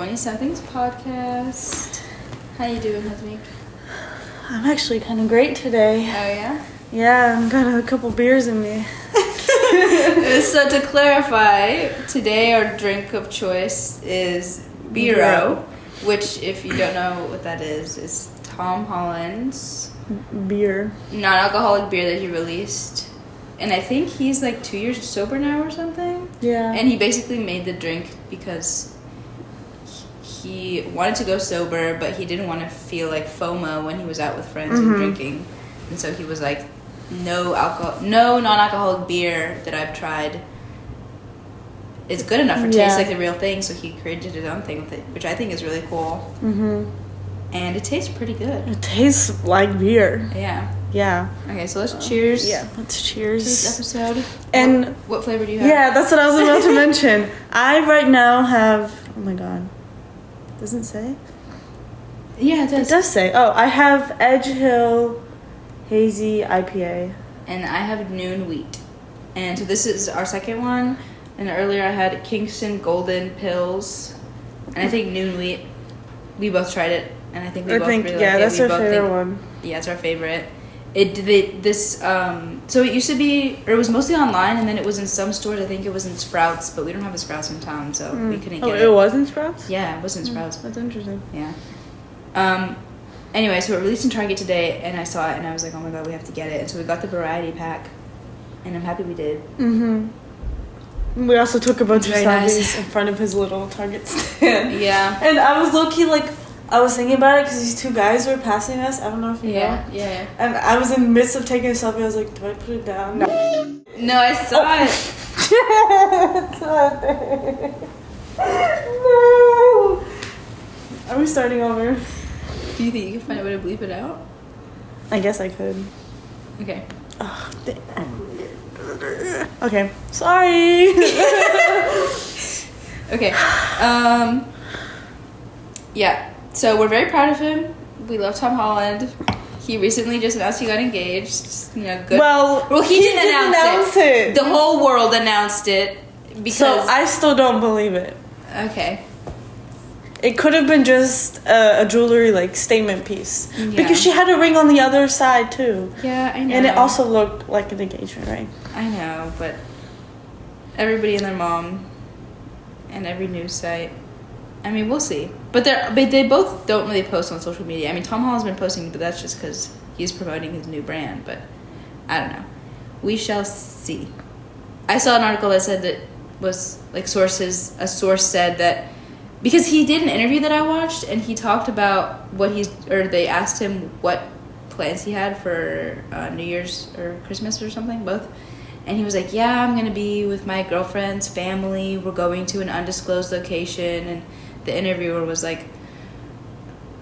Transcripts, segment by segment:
20-somethings podcast. How you doing, Hasmik? I'm actually kind of great today. Oh, yeah? Yeah, I've got a couple beers in me. So to clarify, today our drink of choice is bero, which, if you don't know what that is Tom Holland's beer. Non-alcoholic beer that he released. And I think he's like 2 years sober now or something. Yeah. And he basically made the drink because he wanted to go sober, but he didn't want to feel like FOMO when he was out with friends and drinking. And so he was like, no non-alcoholic beer that I've tried is good enough or tastes like the real thing. So he created his own thing with it, which I think is really cool. Mm-hmm. And it tastes pretty good. It tastes like beer. Yeah. Yeah. Okay, so let's cheers. Yeah, let's cheers. This episode. And what flavor do you have? Yeah, that's what I was about to mention. I right now have, oh my god. Doesn't it say? Yeah, it does. It does say. Oh, I have Edge Hill Hazy IPA. And I have Noon Wheat. And so this is our second one. And earlier I had Kingston Golden Pills. And I think Noon Wheat. We both tried it. And I think we both really like it. Yeah, that's our favorite one. Yeah, it's our favorite. So it used to be, or it was mostly online, and then it was in some stores. I think it was in Sprouts, but we don't have a Sprouts in town, so we couldn't get it. Oh, it was in Sprouts? Yeah, it was in Sprouts. That's interesting. Yeah. Anyway, so it released in Target today, and I saw it, and I was like, oh my god, we have to get it. And so we got the variety pack, and I'm happy we did. Mm-hmm. We also took a bunch of selfies in front of his little Target stand. Yeah. And I was low-key like, I was thinking about it because these two guys were passing us. I don't know if you know. Yeah. And I was in the midst of taking a selfie. I was like, do I put it down? No, I saw it. It's not there. No. Are we starting over? Do you think you can find a way to bleep it out? I guess I could. Okay. Oh, okay. Sorry. Okay. Yeah. So we're very proud of him. We love Tom Holland. He recently just announced he got engaged. You know, good. Well, he didn't announce it. The whole world announced it because. So I still don't believe it. Okay. It could have been just a jewelry like statement piece because she had a ring on the other side too. Yeah, I know. And it also looked like an engagement ring. I know, but everybody and their mom and every news site. I mean, we'll see. But they both don't really post on social media. I mean, Tom Holland's been posting, but that's just because he's promoting his new brand. But I don't know. We shall see. I saw an article that said that was like a source said that because he did an interview that I watched and he talked about they asked him what plans he had for New Year's or Christmas or something, both. And he was like, yeah, I'm going to be with my girlfriend's family. We're going to an undisclosed location. And the interviewer was like,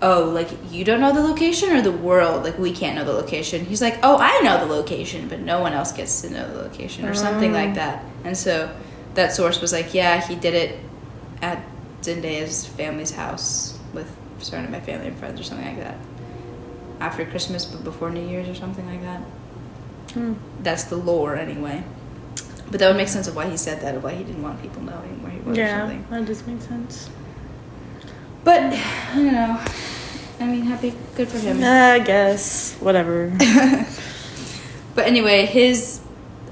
oh, like, you don't know the location or the world? Like, we can't know the location. He's like, oh, I know the location, but no one else gets to know the location or something like that. And so that source was like, yeah, he did it at Zendaya's family's house with surrounded by family and friends or something like that. After Christmas, but before New Year's or something like that. That's the lore anyway. But that would make sense of why he said that, of why he didn't want people knowing where he was or something. Yeah, that does make sense. But, I don't know. I mean, good for him. I guess. Whatever. But anyway,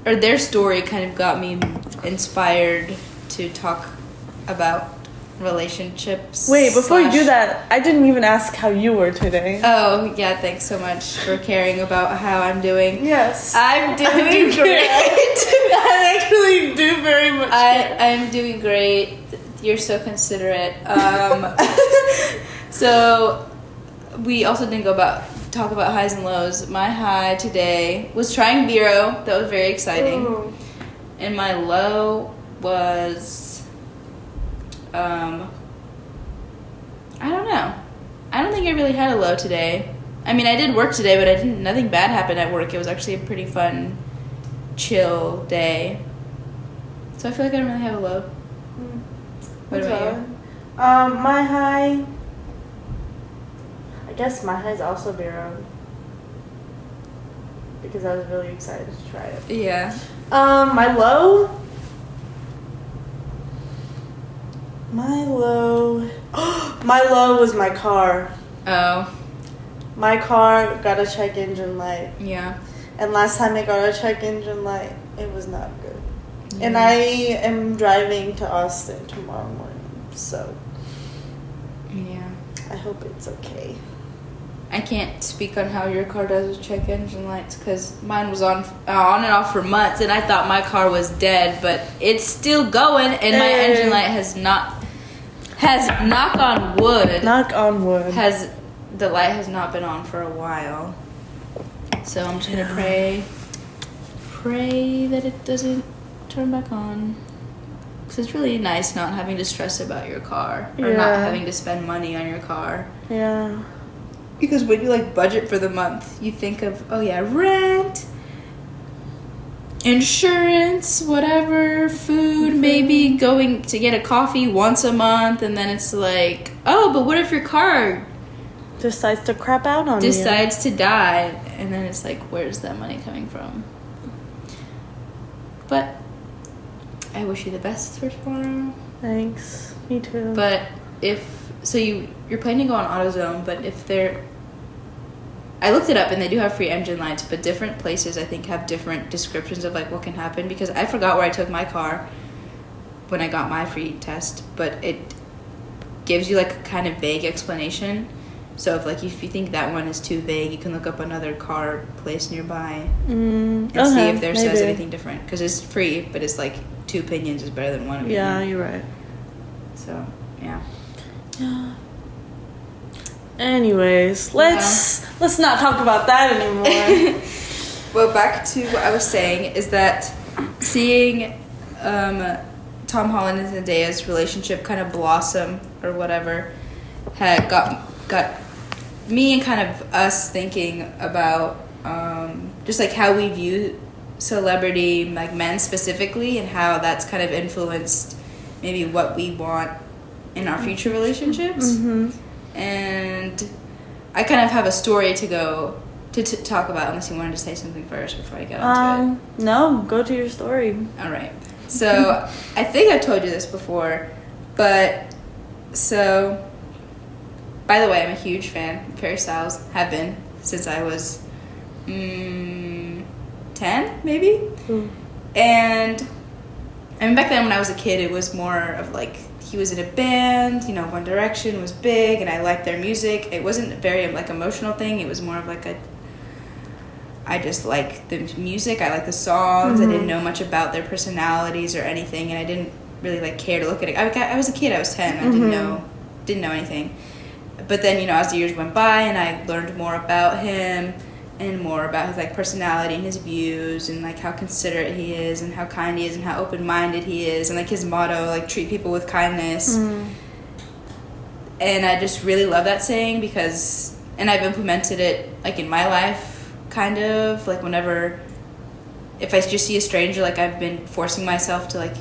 their story kind of got me inspired to talk about relationships. Wait, before you do that, I didn't even ask how you were today. Oh, yeah, thanks so much for caring about how I'm doing. Yes. I'm doing great. I actually do very much I'm doing great. You're so considerate. So we also didn't talk about highs and lows. My high today was trying bero. That was very exciting. Ooh. And my low was I don't know. I don't think I really had a low today. I mean, I did work today, but nothing bad happened at work. It was actually a pretty fun, chill day. So I feel like I don't really have a low. What about you? My high, I guess my high is also bero. Because I was really excited to try it. Yeah. My low? My low... my low was my car. Oh. My car got a check engine light. Yeah. And last time it got a check engine light, it was not good. And I am driving to Austin tomorrow morning, so... Yeah. I hope it's okay. I can't speak on how your car does with check engine lights because mine was on and off for months, and I thought my car was dead, but it's still going, and my engine light has knock on wood. Knock on wood. The light has not been on for a while, so I'm just gonna pray that it doesn't turn back on. Because it's really nice not having to stress about your car or not having to spend money on your car. Yeah. Because when you like budget for the month, you think of, oh yeah, rent, insurance, whatever, food, maybe going to get a coffee once a month, and then it's like, oh, but what if your car decides to crap out on you? Decides to die, and then it's like, where's that money coming from? But I wish you the best for tomorrow. Thanks. Me too. But you're planning to go on AutoZone, but I looked it up and they do have free engine lights, but different places I think have different descriptions of like what can happen, because I forgot where I took my car when I got my free test, but it gives you like a kind of vague explanation. So if you think that one is too vague, you can look up another car place nearby and see if there says anything different, because it's free, but it's like 2 opinions is better than 1 opinion. Yeah, you're right. So yeah. Anyways, let's not talk about that anymore. Well, back to what I was saying is that seeing Tom Holland and Zendaya's relationship kind of blossom or whatever had got me and kind of us thinking about just like how we view celebrity, like men specifically, and how that's kind of influenced maybe what we want in our future relationships. Mm-hmm. And I kind of have a story to talk about, unless you wanted to say something first before I get into it. No, go to your story. All right. So I think I've told you this before, but so by the way, I'm a huge fan of Harry Styles. Have been since I was 10, maybe. Mm. And I mean, back then when I was a kid, it was more of like, he was in a band, One Direction was big, and I liked their music. It wasn't a very like emotional thing. It was more of like I just like the music. I like the songs. Mm-hmm. I didn't know much about their personalities or anything, and I didn't really like care to look at it. I was a kid. I was 10. I didn't know anything. But then as the years went by, and I learned more about him and more about his like personality and his views, and like how considerate he is, and how kind he is, and how open-minded he is, and like his motto, like treat people with kindness. And I just really love that saying, because and I've implemented it like in my life, kind of like whenever, if I just see a stranger, like I've been forcing myself to, like,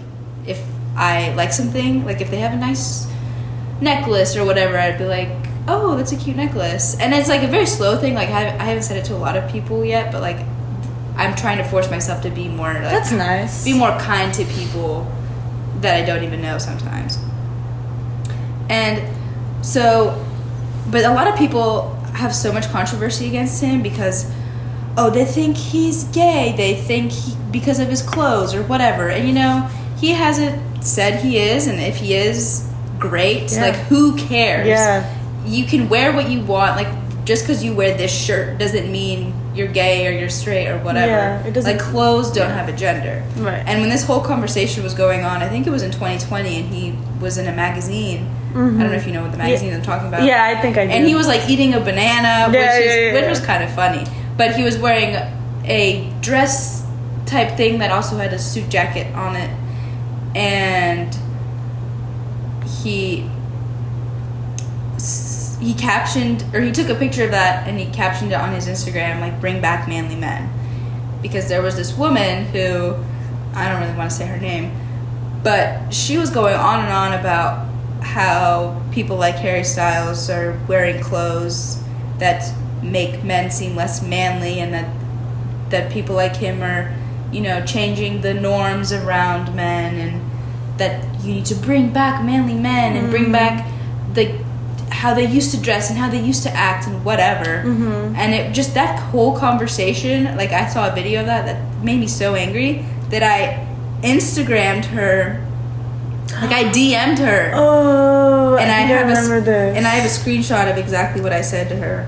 if I like something, like if they have a nice necklace or whatever, I'd be like, oh, that's a cute necklace. And it's like a very slow thing. Like I haven't said it to a lot of people yet, but like I'm trying to force myself to be more like, that's nice. Be more kind to people that I don't even know sometimes. And so, but a lot of people have so much controversy against him because, oh, they think he's gay. They think because of his clothes or whatever. And he hasn't said he is, and if he is, great. Yeah. Like, who cares? Yeah. You can wear what you want. Like, just because you wear this shirt doesn't mean you're gay or you're straight or whatever. Yeah, it doesn't. Like, clothes don't have a gender. Right. And when this whole conversation was going on, I think it was in 2020, and he was in a magazine. Mm-hmm. I don't know if you know what the magazine I'm talking about. Yeah, I think I do. And he was like eating a banana, which was kind of funny. But he was wearing a dress type thing that also had a suit jacket on it, and he captioned, or he took a picture of that and he captioned it on his Instagram, like, bring back manly men, because there was this woman who, I don't really want to say her name, but she was going on and on about how people like Harry Styles are wearing clothes that make men seem less manly, and that people like him are changing the norms around men, that you need to bring back manly men and bring back how they used to dress and how they used to act and whatever. And it just, that whole conversation, like I saw a video of that made me so angry that I Instagrammed her, like I DM'd her. Oh, and I remember this. And I have a screenshot of exactly what I said to her.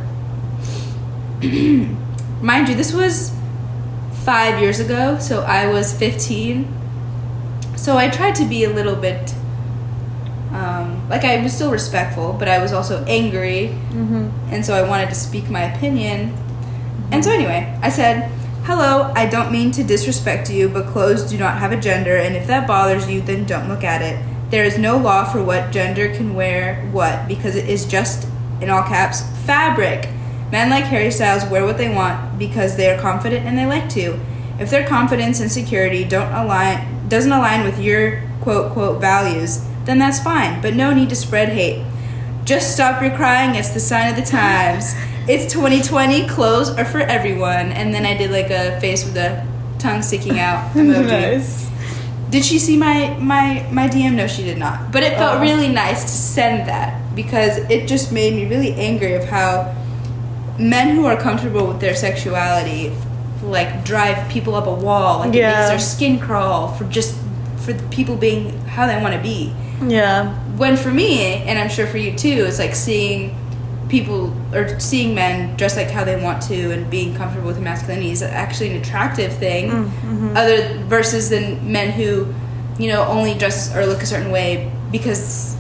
Mind you, this was 5 years ago, so I was 15. So I tried to be a little bit, like I was still respectful, but I was also angry, and so I wanted to speak my opinion. And so anyway, I said, "Hello, I don't mean to disrespect you, but clothes do not have a gender, and if that bothers you, then don't look at it. There is no law for what gender can wear what, because it is just, in all caps, fabric. Men like Harry Styles wear what they want because they are confident and they like to. If their confidence and security doesn't align with your quote values, then that's fine, but no need to spread hate. Just stop your crying, it's the sign of the times. It's 2020, clothes are for everyone." And then I did like a face with a tongue sticking out emoji. Nice. Did she see my DM? No, she did not. But it felt really nice to send that, because it just made me really angry of how men who are comfortable with their sexuality like drive people up a wall, like it makes their skin crawl for the people being how they want to be. Yeah. When for me, and I'm sure for you too, it's like seeing people or seeing men dress like how they want to and being comfortable with masculinity is actually an attractive thing, other versus than men who, you know, only dress or look a certain way because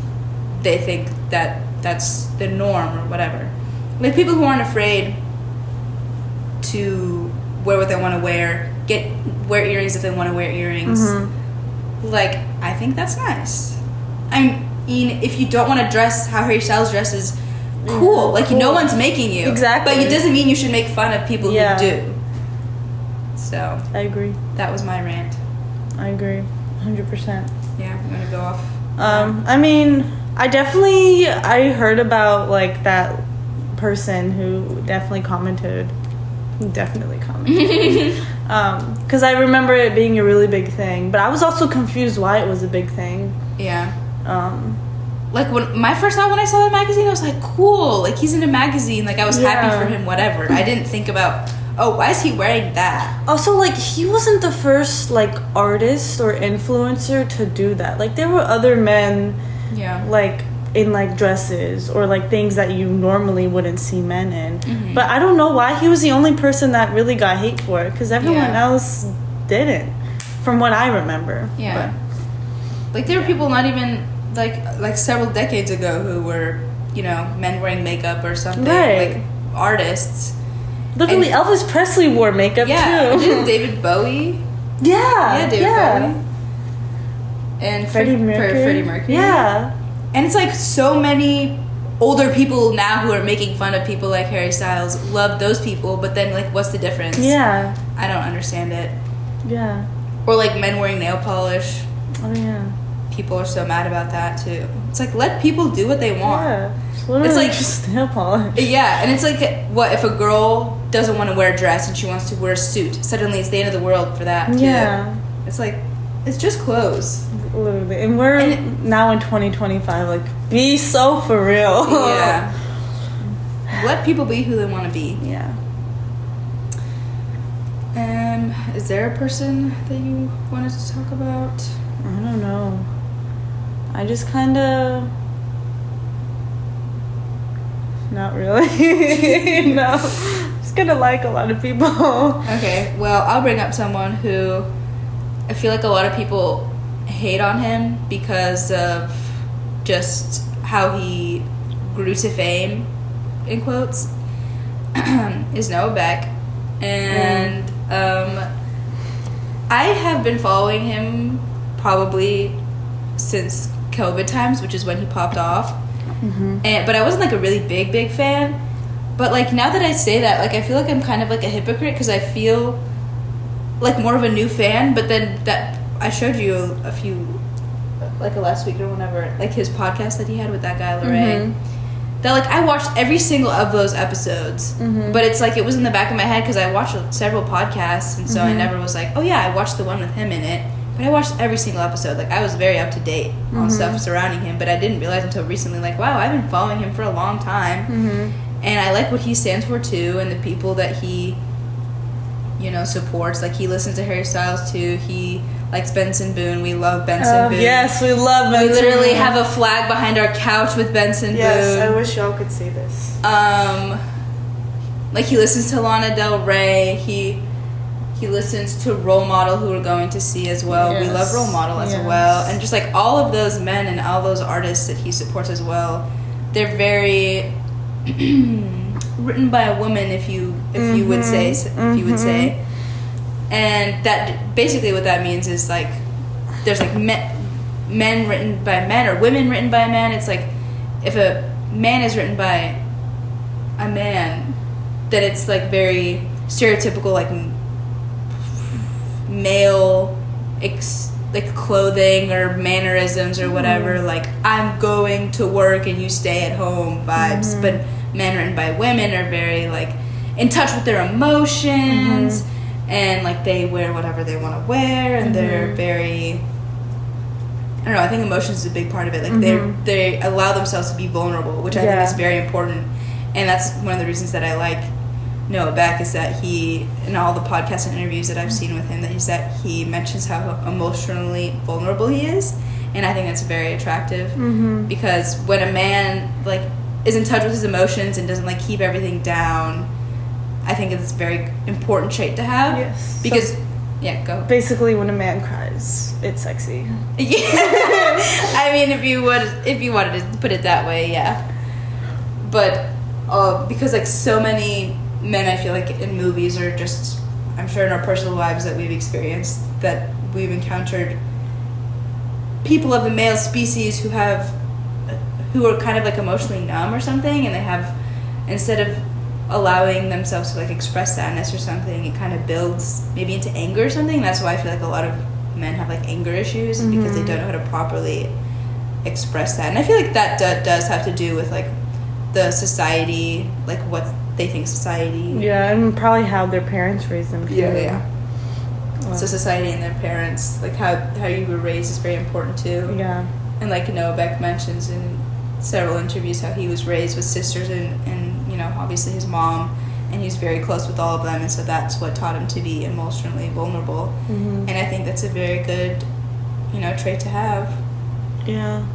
they think that that's the norm or whatever. Like people who aren't afraid to wear what they want to wear, wear earrings if they want to wear earrings. Like, I think that's nice. I mean, if you don't want to dress how Harry Styles dresses, cool. Like, no one's making you. Exactly. But it doesn't mean you should make fun of people who do. So. I agree. That was my rant. I agree. 100%. Yeah, I'm going to go off. I mean, I heard about, like, that person who definitely commented. Because I remember it being a really big thing, but I was also confused why it was a big thing. Yeah. Like my first thought when I saw that magazine, I was like, cool, like he's in a magazine, like I was happy for him, whatever. I didn't think about, oh, why is he wearing that? Also, like, he wasn't the first, like, artist or influencer to do that. Like, there were other men, like, in, like, dresses or, like, things that you normally wouldn't see men in. But I don't know why he was the only person that really got hate for it, because everyone else didn't, from what I remember. Yeah. But, like, there were people not even, like several decades ago who were, you know, men wearing makeup or something. Right. Like, artists. Literally, Elvis Presley wore makeup, too. Didn't David Bowie? Yeah, David Bowie. And Freddie Mercury. Yeah. And it's like so many older people now who are making fun of people like Harry Styles love those people, but then, like, what's the difference? Yeah. I don't understand it. Yeah. Or, like, men wearing nail polish. Oh, yeah. People are so mad about that, too. It's like, let people do what they want. Yeah. It's like just nail polish. Yeah, and it's like, what if a girl doesn't want to wear a dress and she wants to wear a suit? Suddenly it's the end of the world for that, too. Yeah. It's like, it's just clothes. Literally. And we're now in 2025, like, be so for real. Yeah. Let people be who they want to be. Yeah. Is there a person that you wanted to talk about? I don't know. I just kind of... Not really. No. Just gonna like a lot of people. Okay, well, I'll bring up someone who I feel like a lot of people hate on him because of just how he grew to fame, in quotes, is Noah Beck. And I have been following him probably since COVID times, which is when he popped off. But I wasn't like a really big fan. But like now that I say that, like I feel like I'm kind of like a hypocrite because I feel like more of a new fan. But then that I showed you a few, like last week or whenever, like his podcast that he had with that guy Lorraine. That like I watched every single of those episodes, but it's like it was in the back of my head because I watched several podcasts, and so I never was like, oh yeah, I watched the one with him in it. But I watched every single episode. Like, I was very up to date on stuff surrounding him, but I didn't realize until recently, like, wow, I've been following him for a long time. And I like what he stands for, too, and the people that he, you know, supports. Like, he listens to Harry Styles, too. He likes Benson Boone. We love Benson Boone. Yes, we love Benson Boone. We literally Boone. have a flag behind our couch with Benson Boone. Yes, I wish y'all could see this. Like, he listens to Lana Del Rey. He listens to Role Model, who we're going to see as well. Yes. We love Role Model as well. And just, like, all of those men and all those artists that he supports as well, they're very written by a woman, if you would say, and that basically what that means is, like, there's, like, men written by men or women written by men. It's like, if a man is written by a man, then it's, like, very stereotypical, like, male like clothing or mannerisms or whatever, like, I'm going to work and you stay at home vibes. But men written by women are very, like, in touch with their emotions, and, like, they wear whatever they want to wear, and they're very, I don't know, I think emotions is a big part of it. Like, they allow themselves to be vulnerable, which I think is very important. And that's one of the reasons that I like Noah Beck, is that he, in all the podcasts and interviews that I've seen with him, that he mentions how emotionally vulnerable he is. And I think that's very attractive, because when a man, like, is in touch with his emotions and doesn't, like, keep everything down, I think it's a very important trait to have. Yes. Because, yeah, go. Basically, when a man cries, it's sexy. Yeah. I mean, if you wanted to put it that way, yeah. But because, like, so many men, I feel like, in movies, or just, I'm sure in our personal lives that we've experienced, that we've encountered people of the male species who are kind of, like, emotionally numb or something, and they have, instead of allowing themselves to, like, express sadness or something, it kind of builds maybe into anger or something. That's why I feel like a lot of men have, like, anger issues, because they don't know how to properly express that. And I feel like that does have to do with, like, the society, like, what they think society. Yeah, and probably how their parents raised them too. Yeah. Well. So society and their parents, like, how you were raised is very important too. Yeah. And, like, Noah Beck mentions in several interviews how he was raised with sisters and you know, obviously his mom, and he's very close with all of them, and so that's what taught him to be emotionally vulnerable. And I think that's a very good, you know, trait to have. Yeah.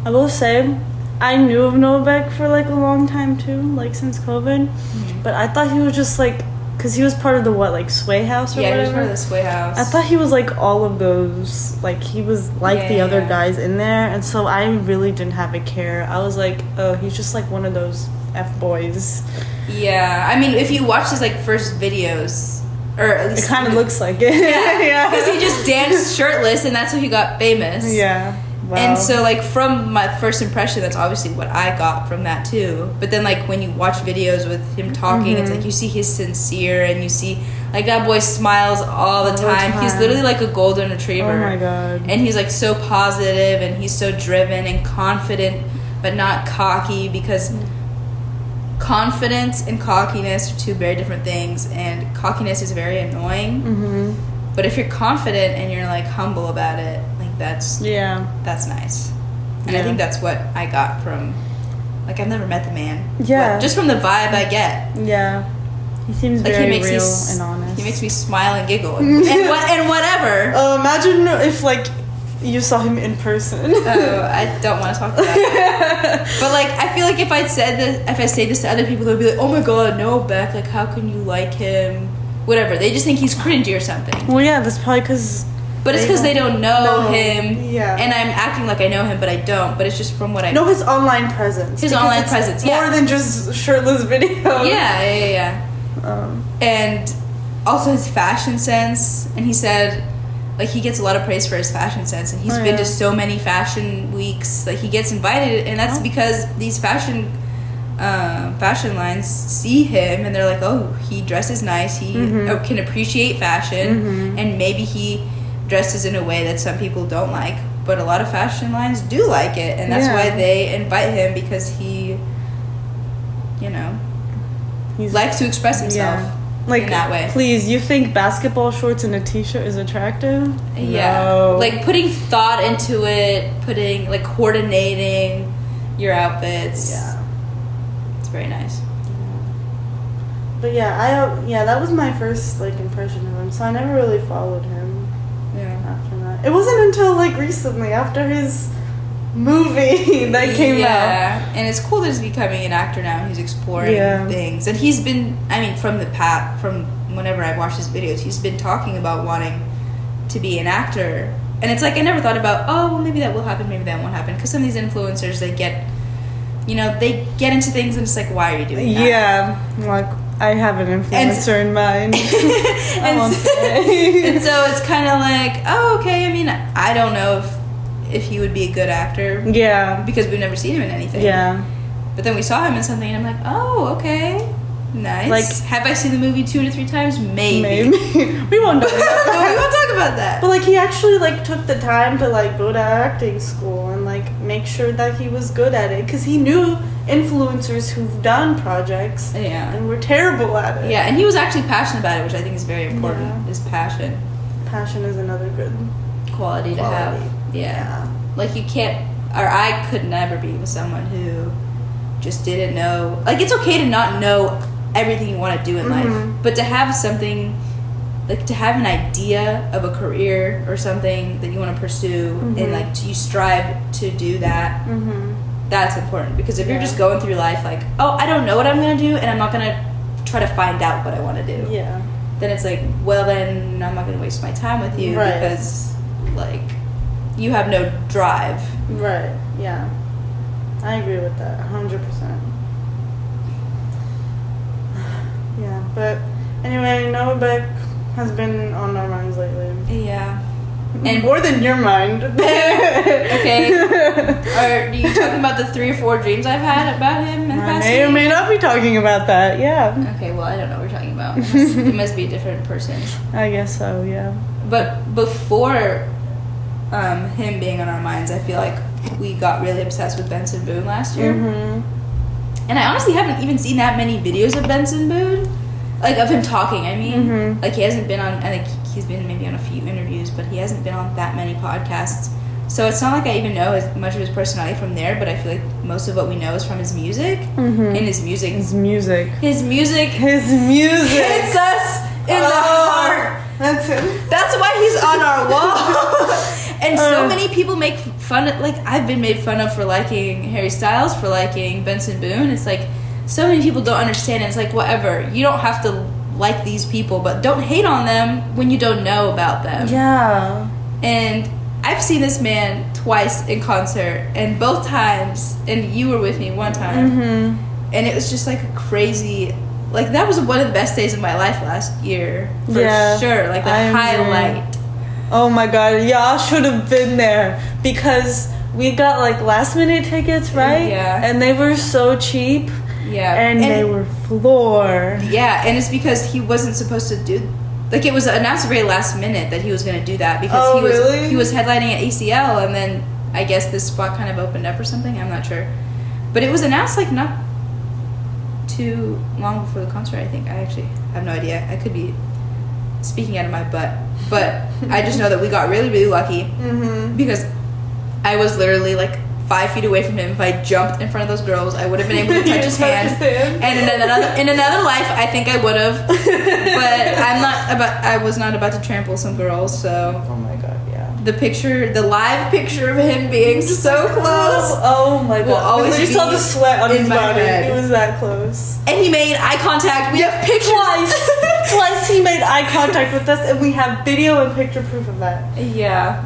I will say, I knew of Noah Beck for, like, a long time too, like, since COVID. But I thought he was just, like, because he was part of the, like, Sway House or whatever? Yeah, he was part of the Sway House. I thought he was, like, all of those, like, he was like the other guys in there, and so I really didn't have a care. I was like, oh, he's just, like, one of those F-boys. Yeah, I mean, if you watch his, like, first videos, or at least... It kind of looks like it. Yeah, because he just danced shirtless, and that's how he got famous. Yeah. Wow. And so, like, from my first impression, that's obviously what I got from that, too. But then, like, when you watch videos with him talking, it's like you see he's sincere, and you see, like, that boy smiles all the time. He's literally like a golden retriever. Oh, my God. And he's, like, so positive, and he's so driven and confident, but not cocky, because confidence and cockiness are two very different things, and cockiness is very annoying. But if you're confident and you're, like, humble about it, that's nice. And I think that's what I got from, like, I've never met the man, but just from the vibe I get, he seems like very real and honest. He makes me smile and giggle and whatever. Imagine if, like, you saw him in person. Oh, I don't want to talk about it. But, like, I feel like if I say this to other people, they'll be like, oh my God, Noah Beck, like, how can you like him, whatever. They just think he's cringy or something. Well, yeah, that's probably because... But it's because they don't know him, and I'm acting like I know him, but I don't. But it's just from what I know his online presence. His online presence, more than just shirtless videos. Yeah. And also his fashion sense. And he said, like, he gets a lot of praise for his fashion sense, and he's been to so many fashion weeks. Like, he gets invited, and that's because these fashion lines see him, and they're like, oh, he dresses nice. He can appreciate fashion, and maybe he dresses in a way that some people don't like, but a lot of fashion lines do like it, and that's why they invite him, because he, you know, likes to express himself. Like, in that way. Please, you think basketball shorts and a t-shirt is attractive? Yeah. No. Like, putting thought into it, like, coordinating your outfits. Yeah. It's very nice. But yeah, that was my first, like, impression of him, so I never really followed him after that. It wasn't until, like, recently, after his movie that came out. Yeah, and it's cool that he's becoming an actor now. He's exploring things. And he's been, I mean, from whenever I've watched his videos, he's been talking about wanting to be an actor. And it's like, I never thought about, oh, well, maybe that will happen, maybe that won't happen. Because some of these influencers, they get into things and it's like, why are you doing that? Yeah, like, I have an influencer in mind. And so it's kind of like, oh, okay, I mean, I don't know if he would be a good actor. Yeah. Because we've never seen him in anything. Yeah. But then we saw him in something and I'm like, oh, okay. Nice. Like, have I seen the movie 2 to 3 times? Maybe. We won't talk about that. We won't talk about that. But, like, he actually, like, took the time to, like, go to acting school and, like, make sure that he was good at it. Because he knew influencers who've done projects and were terrible at it. Yeah, and he was actually passionate about it, which I think is very important, is passion. Passion is another good quality to have. Yeah. Like, you can't, or I could never be with someone who just didn't know. Like, it's okay to not know everything you want to do in life, but to have something, like, to have an idea of a career or something that you want to pursue and, like, you strive to do that, that's important. Because if you're just going through life like, oh, I don't know what I'm going to do and I'm not going to try to find out what I want to do, then it's like, well, then I'm not going to waste my time with you because, like, you have no drive. Right, yeah. I agree with that, 100%. Yeah, but anyway, Noah Beck has been on our minds lately. Yeah. And more than your mind. Okay. Are you talking about the 3 or 4 dreams I've had about him in the past may or may not be talking about that, yeah. Okay, well, I don't know what you're talking about. It must be a different person. I guess so, yeah. But before him being on our minds, I feel like we got really obsessed with Benson Boone last year. And I honestly haven't even seen that many videos of Benson Boone. Like, of him talking, I mean. Like, he hasn't been on, I think he's been maybe on a few interviews, but he hasn't been on that many podcasts. So it's not like I even know as much of his personality from there, but I feel like most of what we know is from his music. And his music hits us in the heart. That's it. That's why he's on our wall. And so many people make fun of, like, I've been made fun of for liking Harry Styles, for liking Benson Boone. It's like, so many people don't understand it. It's like, whatever. You don't have to like these people, but don't hate on them when you don't know about them. Yeah. And I've seen this man twice in concert, and both times, and you were with me one time, and it was just like a crazy, like, that was one of the best days of my life last year, for sure. Like, the highlight. Oh my god, y'all should have been there, because we got, like, last minute tickets, right? Yeah. And they were so cheap. Yeah. And they were floored. Yeah, and it's because he wasn't supposed to do, like, it was announced very last minute that he was going to do that, because he was headlining at ACL, and then I guess this spot kind of opened up or something. I'm not sure. But it was announced, like, not too long before the concert, I think. I actually have no idea. I could be speaking out of my butt. But I just know that we got really, really lucky, because I was literally, like, 5 feet away from him. If I jumped in front of those girls, I would have been able to touch his hand. And in another life, I think I would have. But I was not about to trample some girls. So. Oh my god, yeah. The live picture of him being so close. Oh my god. Will always you saw the sweat on his body. Head. He was that close. And he made eye contact. We have pictures. Twice he made eye contact with us, and we have video and picture proof of that. Yeah.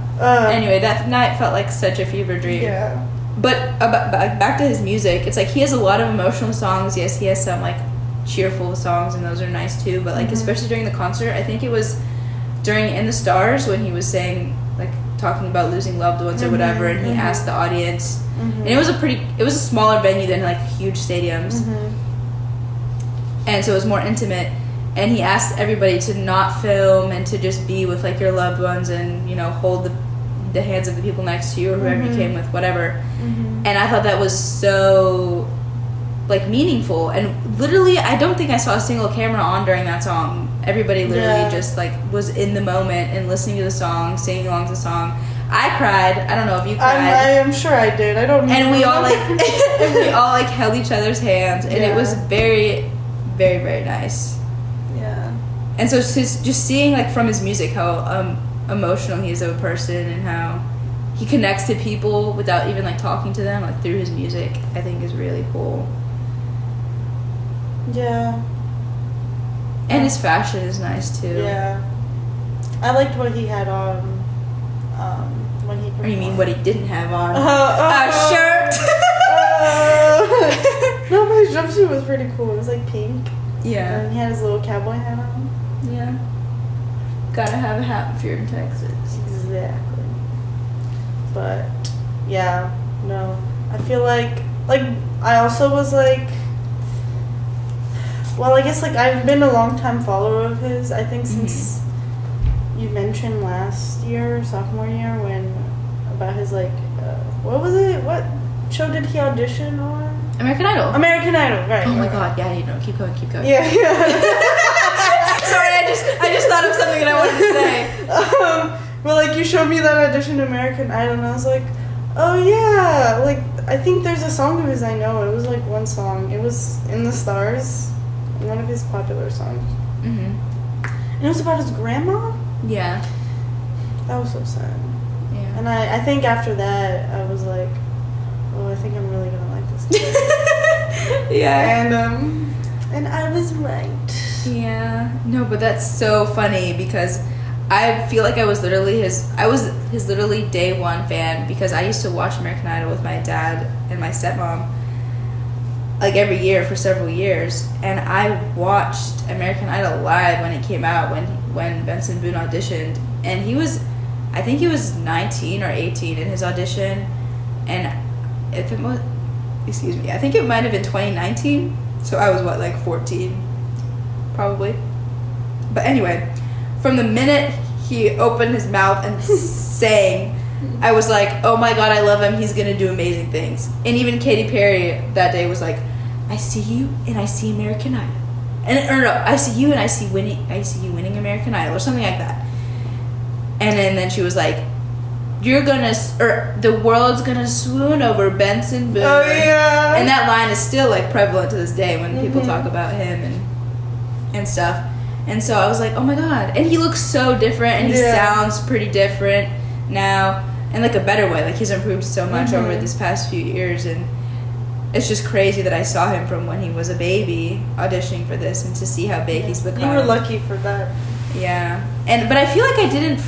Anyway, that night felt like such a fever dream. Yeah. But back to his music, it's like he has a lot of emotional songs. Yes, he has some, like, cheerful songs, and those are nice too. But, like, especially during the concert, I think it was during In the Stars when he was saying, like, talking about losing loved ones or whatever, and he asked the audience, and it was a smaller venue than, like, huge stadiums, and so it was more intimate. And he asked everybody to not film and to just be with, like, your loved ones, and, you know, hold the hands of the people next to you or whoever you came with, whatever. And I thought that was so, like meaningful. And literally, I don't think I saw a single camera on during that song. Everybody literally just like was in the moment and listening to the song, singing along to the song. I cried. I don't know if you cried. I am sure I did. I don't know. And we all like held each other's hands, and it was very, very, very nice. Yeah. And so just seeing like from his music how emotional he is of a person and how he connects to people without even like talking to them, like through his music, I think is really cool. Yeah. And his fashion is nice too. Yeah. I liked what he had on when he performed. Or you mean what he didn't have on? A shirt! No, but his jumpsuit was pretty cool. It was like pink. Yeah. And he had his little cowboy hat on. Yeah. Gotta have a hat if you're in Texas. Exactly. But, yeah, no. I feel like I also was like, well, I guess like I've been a long time follower of his. I think since you mentioned last year, sophomore year, when about his like, what was it? What show did he audition on? American Idol. American Idol, right. Oh my god, yeah, you know, keep going. Yeah. Sorry, I just thought of something that I wanted to say. Well, like you showed me that audition to American Idol, and I was like, oh yeah, like I think there's a song of his I know. It was like one song. It was In the Stars, one of his popular songs. And it was about his grandma. Yeah. That was so sad. Yeah. And I think after that I was like, oh, I think I'm really gonna like this kid. Yeah. And I was right. Yeah. No, but that's so funny because I feel like I was literally his literally day one fan because I used to watch American Idol with my dad and my stepmom like every year for several years, and I watched American Idol live when it came out when Benson Boone auditioned, and I think he was 19 or 18 in his audition, and I think it might have been 2019, so I was like 14 probably. But anyway, from the minute he opened his mouth and sang, I was like, oh my god, I love him, he's gonna do amazing things. And even Katy Perry that day was like, I see you and I see American Idol, I see you and I see you winning American Idol, or something like that. And then she was like, the world's gonna swoon over Benson Boone. Oh yeah. And that line is still like prevalent to this day when people talk about him and stuff. And so I was like, oh my god. And he looks so different, and he sounds pretty different now, in like a better way. Like he's improved so much over this past few years, and it's just crazy that I saw him from when he was a baby auditioning for this, and to see how big he's become. You were lucky for that. Yeah. But I feel like I didn't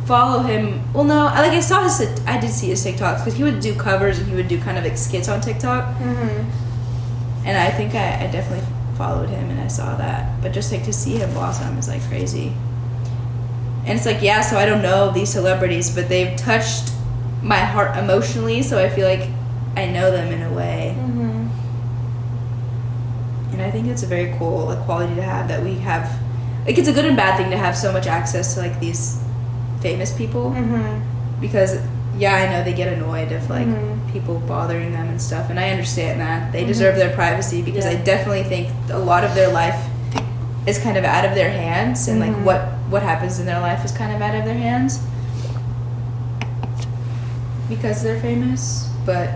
follow him. Well, no, I did see his TikToks, because he would do covers and he would do kind of like skits on TikTok. And I think I definitely followed him and I saw that, but just like to see him blossom is like crazy. And it's like, yeah, so I don't know these celebrities, but they've touched my heart emotionally, so I feel like I know them in a way. And I think it's a very cool like quality to have, that we have, like, it's a good and bad thing to have so much access to like these famous people, because I know they get annoyed if like people bothering them and stuff, and I understand that they deserve their privacy, because I definitely think a lot of their life is kind of out of their hands, and like what happens in their life is kind of out of their hands because they're famous. But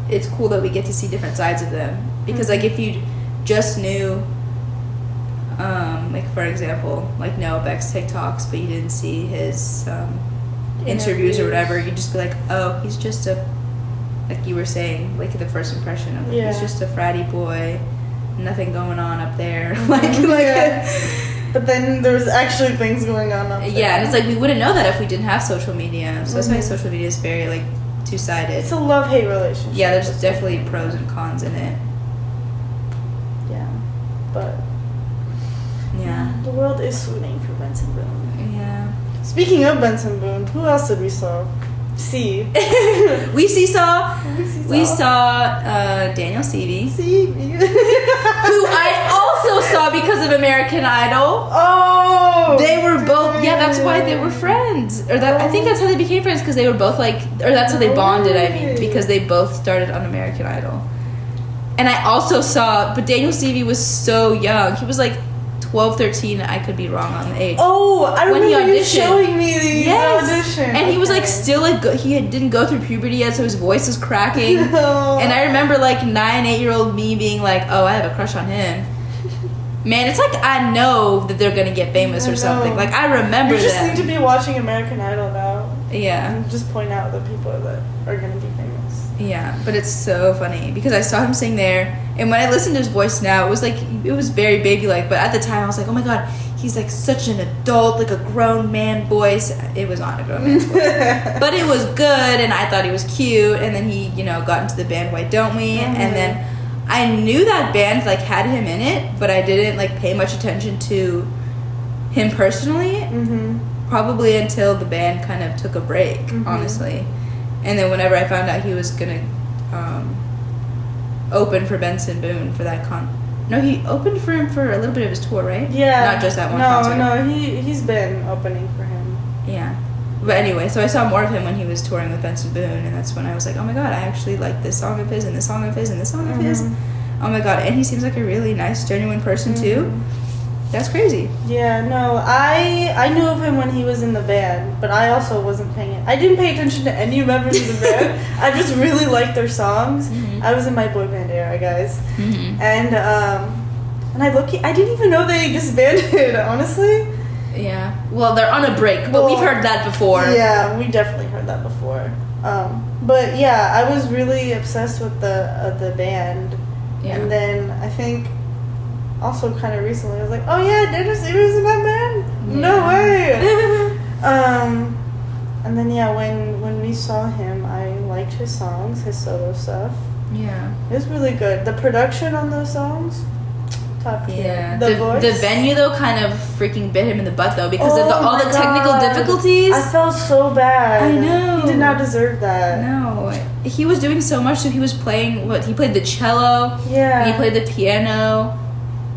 it's cool that we get to see different sides of them, because like if you just knew like for example like Noah Beck's TikToks, but you didn't see his interviews or whatever, you'd just be like, oh, he's just like you were saying, like the first impression of he's just a fratty boy, nothing going on up there. But then there's actually things going on up there. Yeah, and it's like we wouldn't know that if we didn't have social media. So that's why social media is very like two-sided. It's a love-hate relationship. Yeah, there's definitely pros and cons in it. Yeah, but the world is swooning for Benson Boone. Yeah. Speaking of Benson Boone, who else did we see? We saw Daniel Seavey. Who I also saw because of American Idol. Oh! They were both, that's why they were friends. I think that's how they became friends, because they were both like, or that's how they bonded, I mean, because they both started on American Idol. And I also saw, but Daniel Stevie was so young. He was like 12, 13. I could be wrong on the age. Oh, I remember you showing me the audition. And he was like still like didn't go through puberty yet, so his voice was cracking. No. And I remember like 9, 8-year-old me being like, oh, I have a crush on him. Man, it's like I know that they're gonna get famous or something. Like I remember that. You just need to be watching American Idol now. Yeah. And just point out the people that are gonna be famous. Yeah, but it's so funny because I saw him sing there, and when I listened to his voice now, it was very baby-like. But at the time, I was like, oh my god, he's like such an adult, like a grown man voice. It was not a grown man's voice, but it was good, and I thought he was cute. And then he, got into the band Why Don't We, and then. I knew that band like had him in it, but I didn't like pay much attention to him personally. Probably until the band kind of took a break, honestly. And then whenever I found out he was gonna open for Benson Boone for that No, he opened for him for a little bit of his tour, right? Yeah. Not just that one concert. No, he's been opening for him. Yeah. But anyway, so I saw more of him when he was touring with Benson Boone, and that's when I was like, oh my god, I actually like this song of his, and this song of his, and this song of his. Oh my god, and he seems like a really nice, genuine person too. That's crazy. Yeah, no, I knew of him when he was in the band, but I also wasn't paying it. I didn't pay attention to any members of the band. I just really liked their songs. I was in my boy band era, guys. And I didn't even know they disbanded, honestly. Yeah. Well, they're on a break, but we've heard that before. Yeah, we definitely heard that before. But yeah, I was really obsessed with the band. Yeah. And then I think also kind of recently I was like, oh yeah, Daniel Stevie was in that band? Yeah. No way. And then yeah, when we saw him, I liked his songs, his solo stuff. Yeah. It was really good. The production on those songs, top tier. Yeah. The voice. The venue though kind of freaking bit him in the butt though because of all the technical difficulties. I felt so bad. I know. He did not deserve that. No. He was doing so much, so he was playing he played the cello. Yeah. And he played the piano.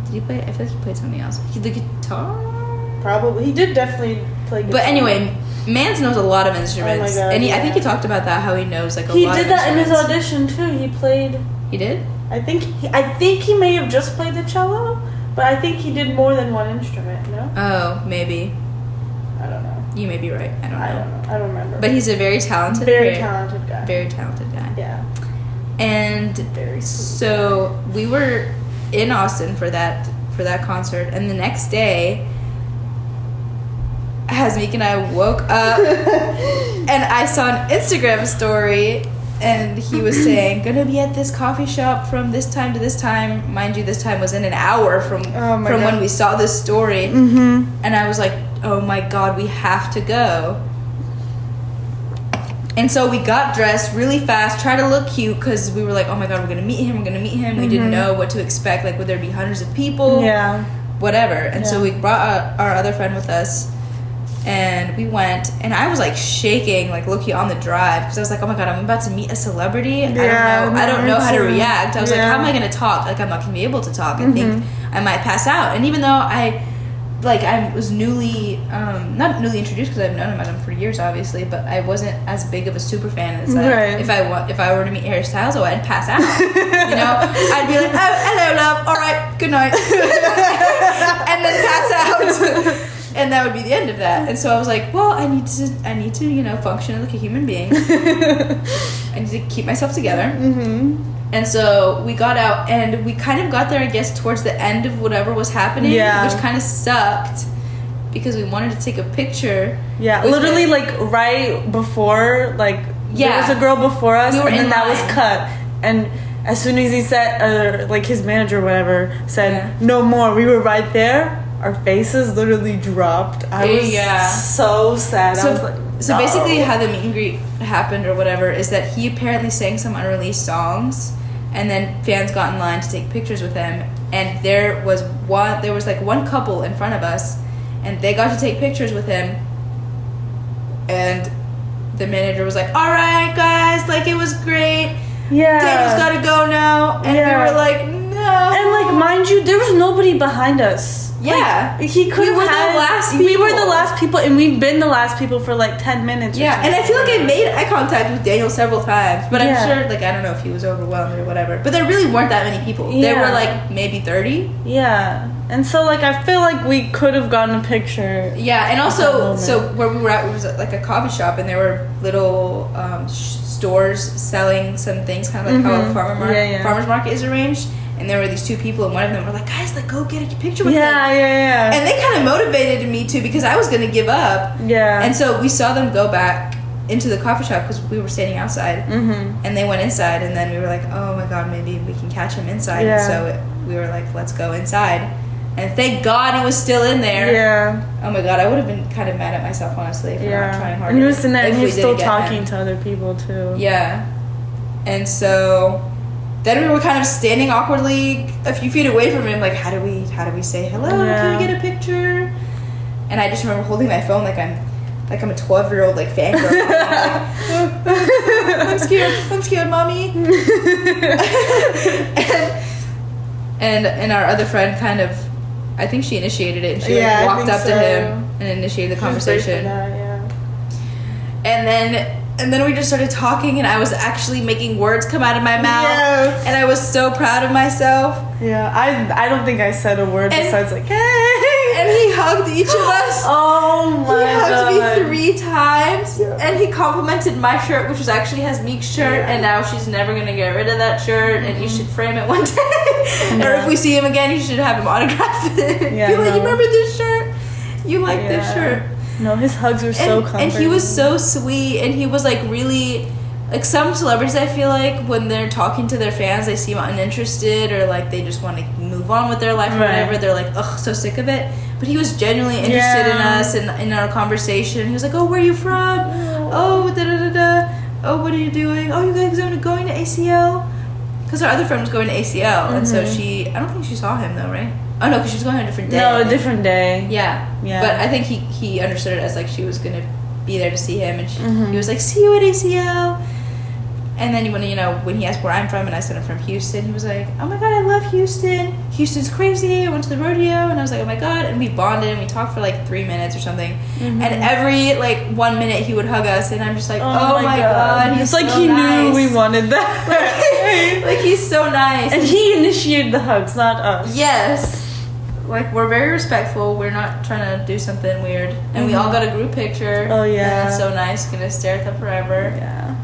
Did he play? I feel like he played something else. The guitar? Probably. He did definitely play guitar. But anyway, Mans knows a lot of instruments. Oh my God, and I think he talked about that, how he knows like a lot of instruments. He did that in his audition too. He played. He did? I think he may have just played the cello, but I think he did more than one instrument, no? Oh, maybe. I don't know. You may be right. I don't know. I don't remember. But he's a very talented guy. Very talented guy. Yeah. And so we were in Austin for that concert, and the next day Hasmik and I woke up and I saw an Instagram story and he was saying, gonna be at this coffee shop from this time to this time. Mind you, this time was in an hour from when we saw this story. And I was like, oh my god, we have to go. And so we got dressed really fast, tried to look cute because we were like, oh my god, we're gonna meet him. We didn't know what to expect. Like, would there be hundreds of people? Yeah. Whatever. And so we brought our other friend with us. And we went, and I was like shaking, like low-key on the drive, because I was like, oh my god, I'm about to meet a celebrity. I don't know how to react. I was like, how am I going to talk? Like, I'm not going to be able to talk. I think I might pass out. And even though I was newly, not newly introduced, because I've known about him for years, obviously, but I wasn't as big of a super fan as that. If I were to meet Harry Styles, I'd pass out. I'd be like, oh, hello, love. All right, good night. And then pass out. And that would be the end of that. And so I was like, well, I need to, function like a human being. I need to keep myself together. And so we got out, and we kind of got there, I guess, towards the end of whatever was happening, which kind of sucked because we wanted to take a picture. Yeah, literally, like, right before, like, there was a girl before us, and then that was cut. And as soon as he said, like, his manager or whatever said, no more, we were right there. Our faces literally dropped. I was so sad. I was like, no. So basically how the meet and greet happened or whatever is that he apparently sang some unreleased songs, and then fans got in line to take pictures with him, and there was like one couple in front of us, and they got to take pictures with him, and the manager was like, all right guys, like, it was great. Yeah. Daniel's gotta go now. And we were like, no. And like, mind you, there was nobody behind us. Yeah, like, he could have had. We were the last people, and we've been the last people for like 10 minutes. Yeah, and I feel like I made eye contact with Daniel several times, but I'm sure, like, I don't know if he was overwhelmed or whatever. But there really weren't that many people. Yeah. There were like maybe 30. Yeah, and so like I feel like we could have gotten a picture. Yeah, and also, so where we were at, it was like a coffee shop, and there were little stores selling some things, kind of like how a farmer's market is arranged. And there were these two people, and one of them were like, guys, like, go get a picture with them. Yeah. And they kind of motivated me too, because I was going to give up. Yeah. And so we saw them go back into the coffee shop, because we were standing outside. Mm-hmm. And they went inside, and then we were like, oh my God, maybe we can catch him inside. Yeah. And so we were like, let's go inside. And thank God he was still in there. Yeah. Oh my God, I would have been kind of mad at myself, honestly, for not trying harder. And he was in there, and he was still talking to other people too. Yeah. And so then we were kind of standing awkwardly a few feet away from him, like, how do we say hello? Yeah. Can we get a picture? And I just remember holding my phone like I'm a 12-year-old like fangirl. I'm scared, mommy. and our other friend kind of, I think she initiated it, and she walked up to him and initiated the conversation. And then we just started talking, and I was actually making words come out of my mouth. Yes. And I was so proud of myself. Yeah, I don't think I said a word besides like, hey. And he hugged each of us. Oh my God. He hugged me 3 times. Yeah. And he complimented my shirt, which was actually Hasmik's shirt. Yeah. And now she's never going to get rid of that shirt. Mm-hmm. And you should frame it one day. Or if we see him again, you should have him autograph it. Yeah, you remember this shirt? You like this shirt? No, his hugs were so comforting. And he was so sweet, and he was like really, like, some celebrities, I feel like when they're talking to their fans, they seem uninterested, or like they just want to move on with their life or whatever. They're like, ugh, so sick of it. But he was genuinely interested in us and in our conversation. He was like, oh, where are you from? Oh, da-da-da-da. Oh, what are you doing? Oh, you guys are going to ACL? Because our other friend was going to ACL, and so I don't think she saw him though, right? Oh no, because she was going on a different day. No, a different day. Yeah. But I think he understood it as like she was gonna be there to see him, and he was like, "See you at ACL." And then when he asked where I'm from, and I said I'm from Houston, he was like, "Oh my God, I love Houston. Houston's crazy. I went to the rodeo," and I was like, "Oh my God!" And we bonded, and we talked for like 3 minutes or something. And every like 1 minute he would hug us, and I'm just like, "Oh my God, he's like so he nice. Knew we wanted that. like he's so nice." And he initiated the hugs, not us. Yes. Like, we're very respectful. We're not trying to do something weird. And we all got a group picture. Oh, yeah. And it's so nice. Gonna stare at them forever. Yeah.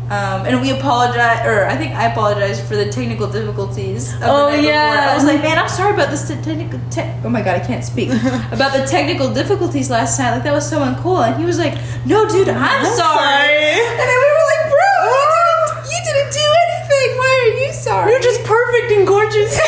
And we apologize, or I think I apologized for the technical difficulties of the night before. I was like, man, I'm sorry about this oh my God, I can't speak. About the technical difficulties last night. Like, that was so uncool. And he was like, no, dude, I'm sorry. And then we were like, bro, you didn't do anything. Why are you sorry? You're just perfect and gorgeous.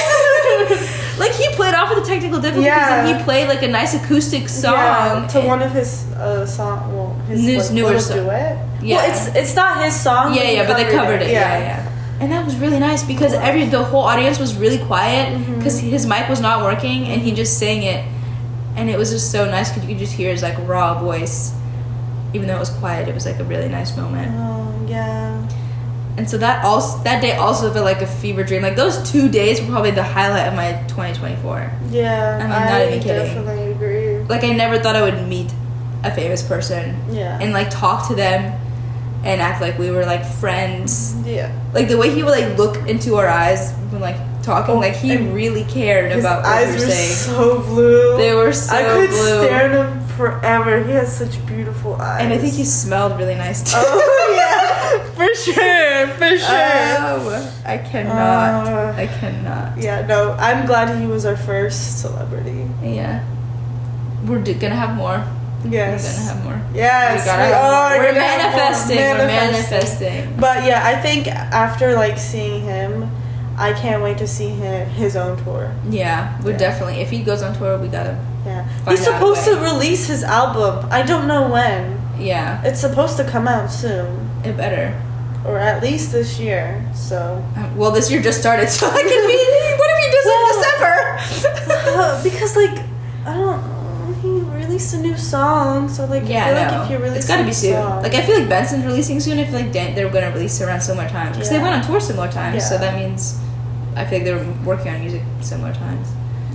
Like, he played off of the technical difficulties, and he played like a nice acoustic song to one of his song. Well, his newer song. Duet. Yeah, well, it's not his song. Yeah, but they covered it. Yeah. And that was really nice because the whole audience was really quiet because his mic was not working, and he just sang it, and it was just so nice because you could just hear his like raw voice, even though it was quiet. It was like a really nice moment. Oh yeah. And so that day also felt like a fever dream. Like, those 2 days were probably the highlight of my 2024. Yeah, I'm not even kidding. I definitely agree. Like, I never thought I would meet a famous person. Yeah. And like talk to them and act like we were like friends. Yeah. Like, the way he would like look into our eyes when like talking, like he really cared about what we were saying. His eyes were so blue. They were so blue. I could stare at him forever. He has such beautiful eyes. And I think he smelled really nice too. Oh yeah. For sure. I cannot. Yeah, no, I'm glad he was our first celebrity. Yeah. We're gonna have more. Yes. We're gonna have more. Yes. We're manifesting. We're manifesting. But yeah, I think after like seeing him, I can't wait to see his own tour. Yeah, we're definitely. If he goes on tour, we gotta. Yeah. He's supposed to release his album. I don't know when. Yeah. It's supposed to come out soon. It better. Or at least this year. So. Well, this year just started, so I can be. What if he does it in December? Because like, I don't. He released a new song, so like, I feel like if you release, it's gotta be soon. Like, I feel like Benson's releasing soon. I feel like they're gonna release around similar times because they went on tour similar times. So that means I feel like they were working on music similar times.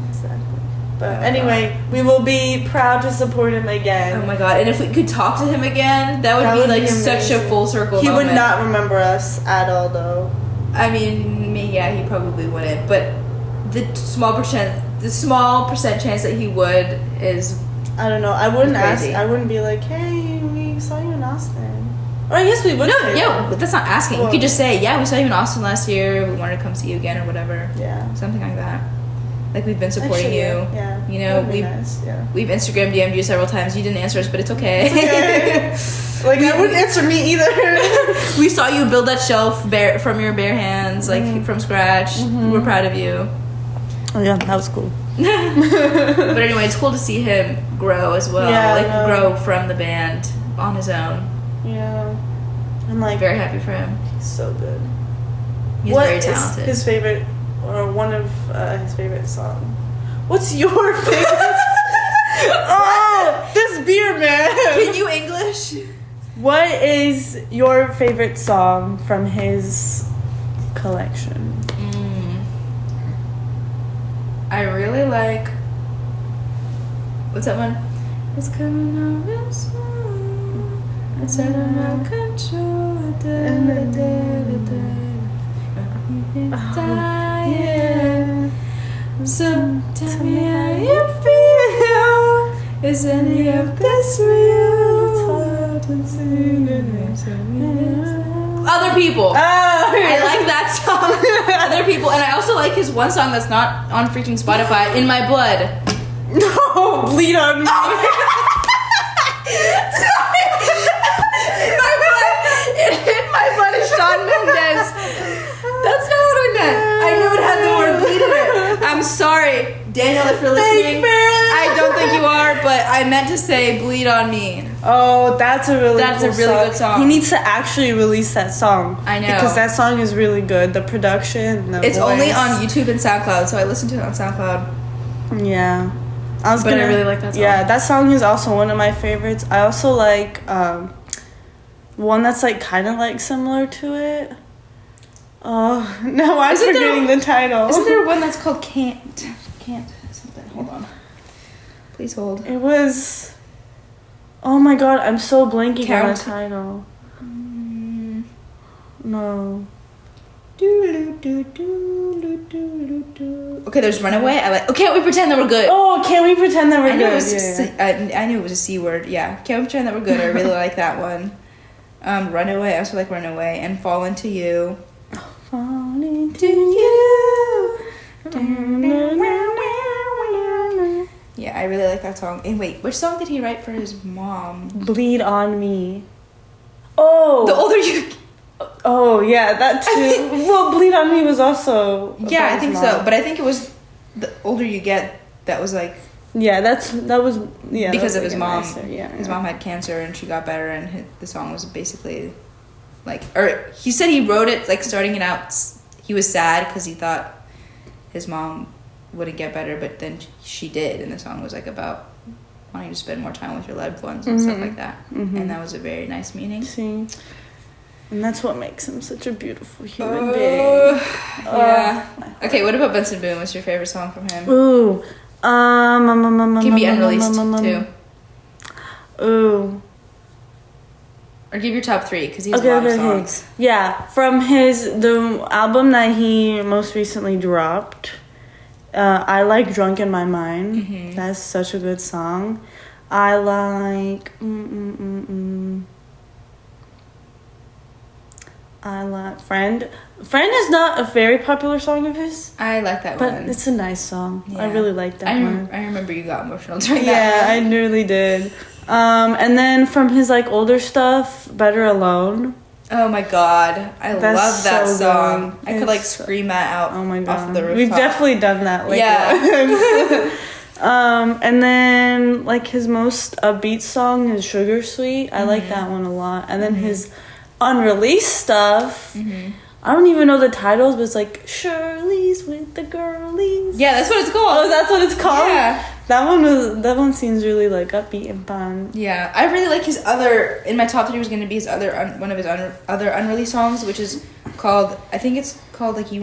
Exactly. But anyway, we will be proud to support him again. Oh my god! And if we could talk to him again, that would be like such a full circle. He moment. would not remember us at all, though. I mean, yeah, he probably wouldn't. But the small percent chance that he would is. I don't know. I wouldn't ask. I wouldn't be like, "Hey, we saw you in Austin." Or I guess we would. But that's not asking. Well, you could just say, "Yeah, we saw you in Austin last year. We wanted to come see you again, or whatever." Yeah. Something like that. Like we've been supporting you. Yeah. You know, we've Instagram DM'd you several times. You didn't answer us, but it's okay. Like I wouldn't answer me either. We saw you build that shelf from your bare hands, like from scratch. We're proud of you. Oh yeah, that was cool. But anyway, it's cool to see him grow as well. Yeah, grow from the band on his own. Yeah. I'm like very happy for him. He's so good. He's very talented. His favorite or one of his favorite songs? What's your favorite? Oh, this beer man. Can you English? What is your favorite song from his collection? I really like. What's that one? It's coming over soon. It's out of my control. Dying. So tell me how you feel. Is any of this real? Other people. I like that song. Other people. And I also like his one song that's not on freaking Spotify, In My Blood. No, Bleed on Me. In My Blood is Shawn Mendes. That's not what I meant. I knew it had the word bleed in it. I'm sorry, Daniel, if you're listening. I don't think you are, but I meant to say Bleed on Me. Oh, that's a really good song. He needs to actually release that song. I know. Because that song is really good. The production, it's only on YouTube and SoundCloud, so I listened to it on SoundCloud. Yeah. I really like that song. Yeah, that song is also one of my favorites. I also like one that's like kind of like similar to it. Oh, no, I'm forgetting the title. Isn't there one that's called Can't something? Hold on. Please hold. It was... Oh my god, I'm so blanking on the title. No. Okay, there's Runaway. I like. Oh, Can't We Pretend That We're Good? Oh, Can't We Pretend That We're Good? I knew it was a C word. Yeah, Can't We Pretend That We're Good. I really like that one. Runaway. I also like Runaway and Fall Into You. Fall into you. Yeah, I really like that song. And wait, which song did he write for his mom? Bleed on Me. Oh, The Older You. Oh yeah, that too. Well, Bleed on Me was also. Yeah, I think so. But I think it was The Older You Get that was like. Yeah, that was because of his mom. Yeah, his mom had cancer and she got better, and the song was basically like, or he said he wrote it like starting it out. He was sad because he thought his mom wouldn't get better, but then she did, and the song was like about wanting to spend more time with your loved ones and stuff like that. And that was a very nice meaning. See. And that's what makes him such a beautiful human being. Yeah. Okay, what about Benson Boone? What's your favorite song from him? Ooh. Can be unreleased too. Ooh. Or give your top 3 because he has a lot of songs. Yeah, from the album that he most recently dropped. I like Drunk in My Mind. That's such a good song. I like I like Friend. Friend is not a very popular song of his. I like that but one. But it's a nice song. Yeah. I really like that one. I remember you got emotional during that Yeah, one. I nearly did. And then from his like older stuff, Better Alone. Oh my god. I love that song. I could like scream that out off the rooftop. We've definitely done that like once. And then like his most upbeat song is Sugar Sweet. I like that one a lot. And then his unreleased stuff, I don't even know the titles, but it's like Shirley's with the girlies. Yeah, that's what it's called. Oh, that's what it's called? Yeah. That one seems really like upbeat and fun. Yeah, I really like his other. In my top 3 was going to be his other one of his other unreleased songs, which is called. I think it's called like I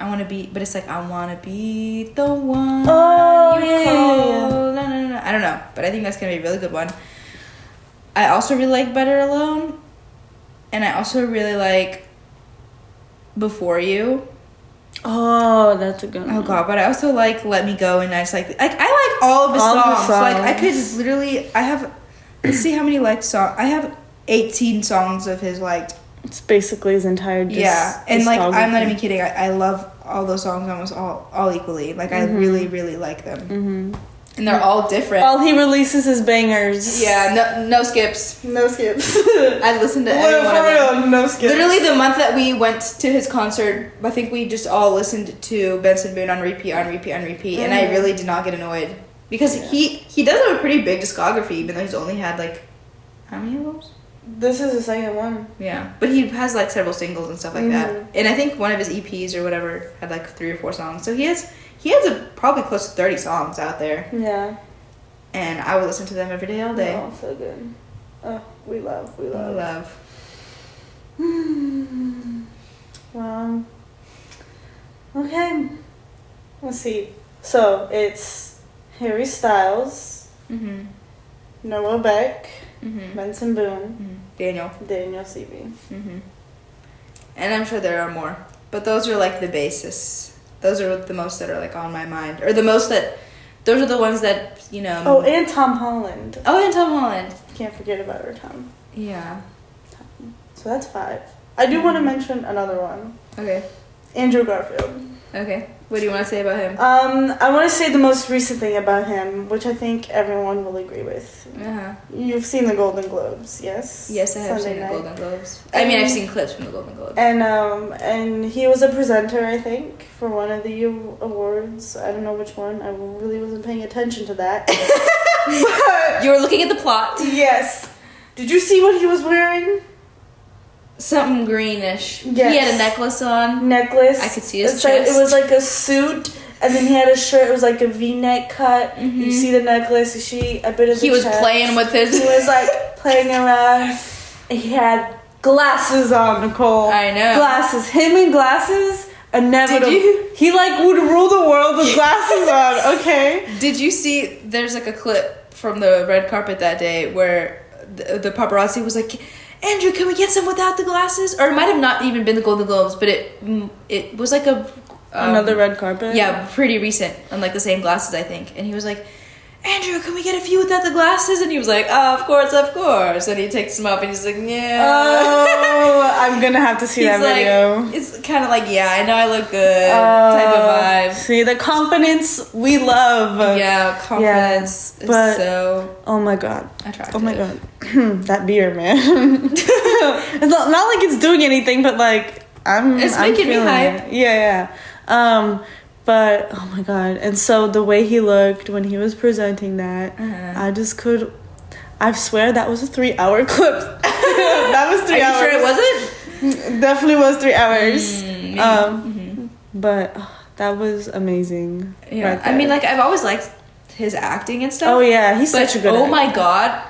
Want to Be, but it's like I want to be the one. Oh you yeah, call I think that's gonna be a really good one. I also really like Better Alone, and I also really like Before You. Oh, that's a good one. Oh god, but I also like Let Me Go and I just like I like all of his songs. Like I could literally I have let's see how many liked songs. I have 18 songs of his liked. It's basically his entire and like I'm not even kidding. I love all those songs almost all equally. Like I really really like them. Mm-hmm. And they're all different. While he releases his bangers. Yeah, no skips. No skips. I listened to every one of them. No skips. Literally the month that we went to his concert, I think we just all listened to Benson Boone on repeat, and I really did not get annoyed. Because he does have a pretty big discography, even though he's only had like, how many albums? This is the second one. Yeah, but he has like several singles and stuff like that. And I think one of his EPs or whatever had like 3 or 4 songs. So he has probably close to 30 songs out there. Yeah. And I would listen to them every day, all day. Oh, so good. Oh, we love. Well, okay. Let's see. So, it's Harry Styles, Noah Beck, Benson Boone, Daniel CV. And I'm sure there are more. But those are like the basis. Those are the most that are like on my mind. Or the most that, those are the ones that, you know. Oh, and Tom Holland. Can't forget about her, Tom. Yeah. So that's 5. I do want to mention another one. Okay. Andrew Garfield. Okay. What do you want to say about him? I want to say the most recent thing about him, which I think everyone will agree with. Uh-huh. You've seen the Golden Globes, yes? Yes, I have seen the Golden Globes. I mean, I've seen clips from the Golden Globes. And he was a presenter, I think, for one of the awards. I don't know which one. I really wasn't paying attention to that. But you were looking at the plot. Yes. Did you see what he was wearing? Something greenish. Yes. He had a necklace on. I could see his chest. It was like a suit, and then he had a shirt. It was like a V-neck cut. You see the necklace. You see a bit of the He was chest. playing with his... He was like playing around. He had glasses on, Nicole. I know. Glasses. Him and glasses. Inevitable. Did you? He like would rule the world with glasses on. Okay. Did you see? There's like a clip from the red carpet that day where the paparazzi was like, Andrew, can we get some without the glasses? Or it might have not even been the Golden Globes, but it was like a... another red carpet? Yeah, pretty recent. And like the same glasses, I think. And he was like, Andrew, can we get a few without the glasses? And he was like, oh, of course. And he takes them up and he's like, yeah. Oh, I'm going to have to see that video. It's kind of like, yeah, I know I look good type of vibe. See, the confidence we love. Yeah, confidence is so... Oh my God. Attractive. Oh my God. That beer, man. It's not like it's doing anything, but like, It's making me hype. It. Yeah. But, oh my God. And so the way he looked when he was presenting that, I swear that was a 3-hour clip. That was 3 hours. Are you sure it wasn't? Definitely was 3 hours. But that was amazing. Yeah. Right, I mean, like, I've always liked his acting and stuff. Oh, yeah. He's such a good actor. My God.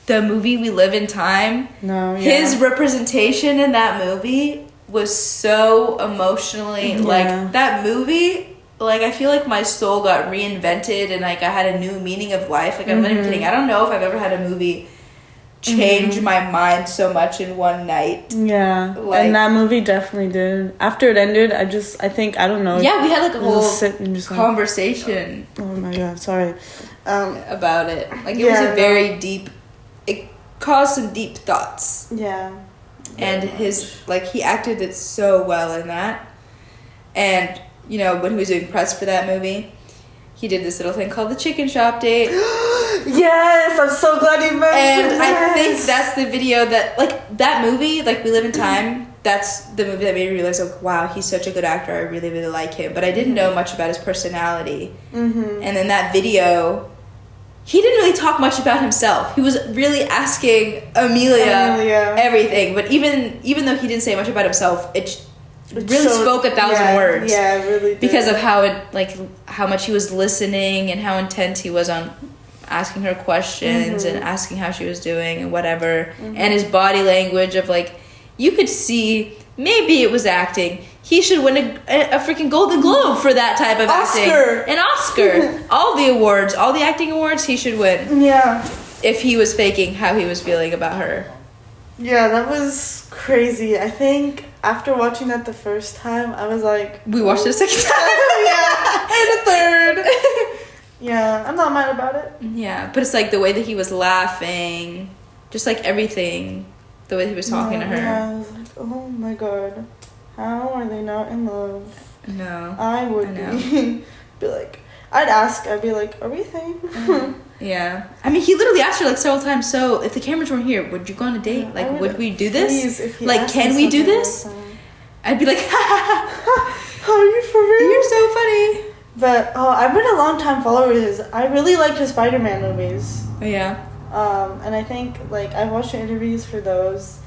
The movie We Live in Time. No, yeah. His representation in that movie was so emotionally... Like, that movie... Like, I feel like my soul got reinvented and, like, I had a new meaning of life. Like, I'm not even kidding. I don't know if I've ever had a movie change my mind so much in one night. Yeah. Like, and that movie definitely did. After it ended, I don't know. Yeah, we had, like, a whole conversation. Oh, my God. Sorry. About it. Like, it was a very deep... It caused some deep thoughts. Yeah. And he acted it so well in that. And... You know, when he was doing press for that movie, he did this little thing called the chicken shop date. Yes, I'm so glad you mentioned And I think that's the video that, like, that movie, like, We Live in Time, that's the movie that made me realize, like, wow, he's such a good actor. I really, really like him. But I didn't know much about his personality. And then that video, he didn't really talk much about himself. He was really asking Amelia everything. But even though he didn't say much about himself, it really spoke 1,000 words. Yeah, it really did. Because of how much he was listening and how intense he was on asking her questions and asking how she was doing and whatever. And his body language of, like, you could see maybe it was acting. He should win a freaking Golden Globe for that type of acting. An Oscar. All the awards, all the acting awards, he should win. Yeah. If he was faking how he was feeling about her. Yeah, that was crazy. I think after watching that the first time, I was like... We watched it a second time. Yeah, and a third. Yeah, I'm not mad about it. Yeah, but it's like the way that he was laughing, just like everything, the way he was talking to her. Yeah, I was like, oh my god, how are they not in love? No. I would be like, I'd be like, are we a thing? Yeah. I mean, he literally asked her like several times, so if the cameras weren't here, would you go on a date? Yeah, like, would we do this? If he like, can we do this? I'd be like, are you for real? You're so funny. But, I've been a long time follower of his. I really liked his Spider-Man movies. Oh, yeah. And I think, like, I've watched the interviews for those.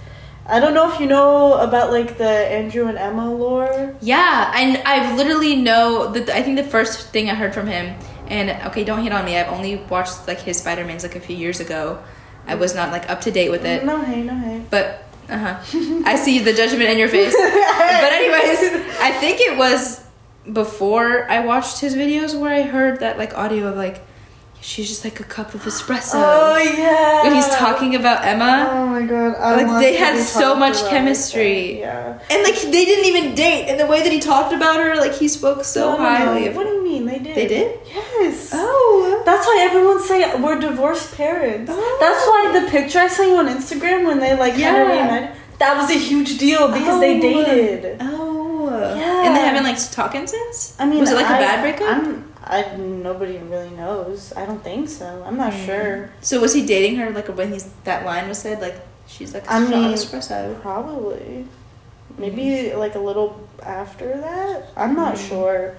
I don't know if you know about, like, the Andrew and Emma lore. Yeah, and I literally know that I think the first thing I heard from him, and okay, don't hate on me, I've only watched like his Spider-Mans like a few years ago. I was not like up to date with it. No hate. But I see the judgment in your face. But anyways, I think it was before I watched his videos where I heard that like audio of like, she's just like a cup of espresso. Oh yeah. When he's talking about Emma. Oh my god. Like they had so much chemistry. Yeah. And like they didn't even date. And the way that he talked about her, like he spoke so highly. What do you mean? They did. They did? Yes. Oh. That's why everyone say we're divorced parents. Oh. That's why the picture I sent you on Instagram when they like had a reunited, that was a huge deal because they dated. Oh. Yeah. And they haven't like talking since? I mean, was it like a bad breakup? Nobody really knows. I don't think so. I'm not sure. So was he dating her like when that line was said? Like she's like a shot of espresso. Probably. Maybe like a little after that. I'm not sure.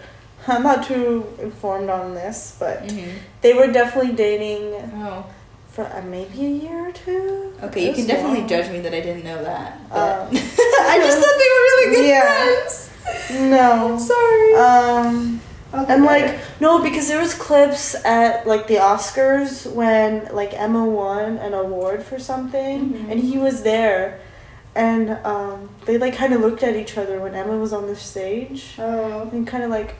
I'm not too informed on this, but they were definitely dating for maybe a year or two. Okay, you can definitely judge me that I didn't know that. But I just thought they were really good friends. No. I'm sorry. And like no, because there was clips at like the Oscars when like Emma won an award for something and he was there, and they like kind of looked at each other when Emma was on the stage and kind of like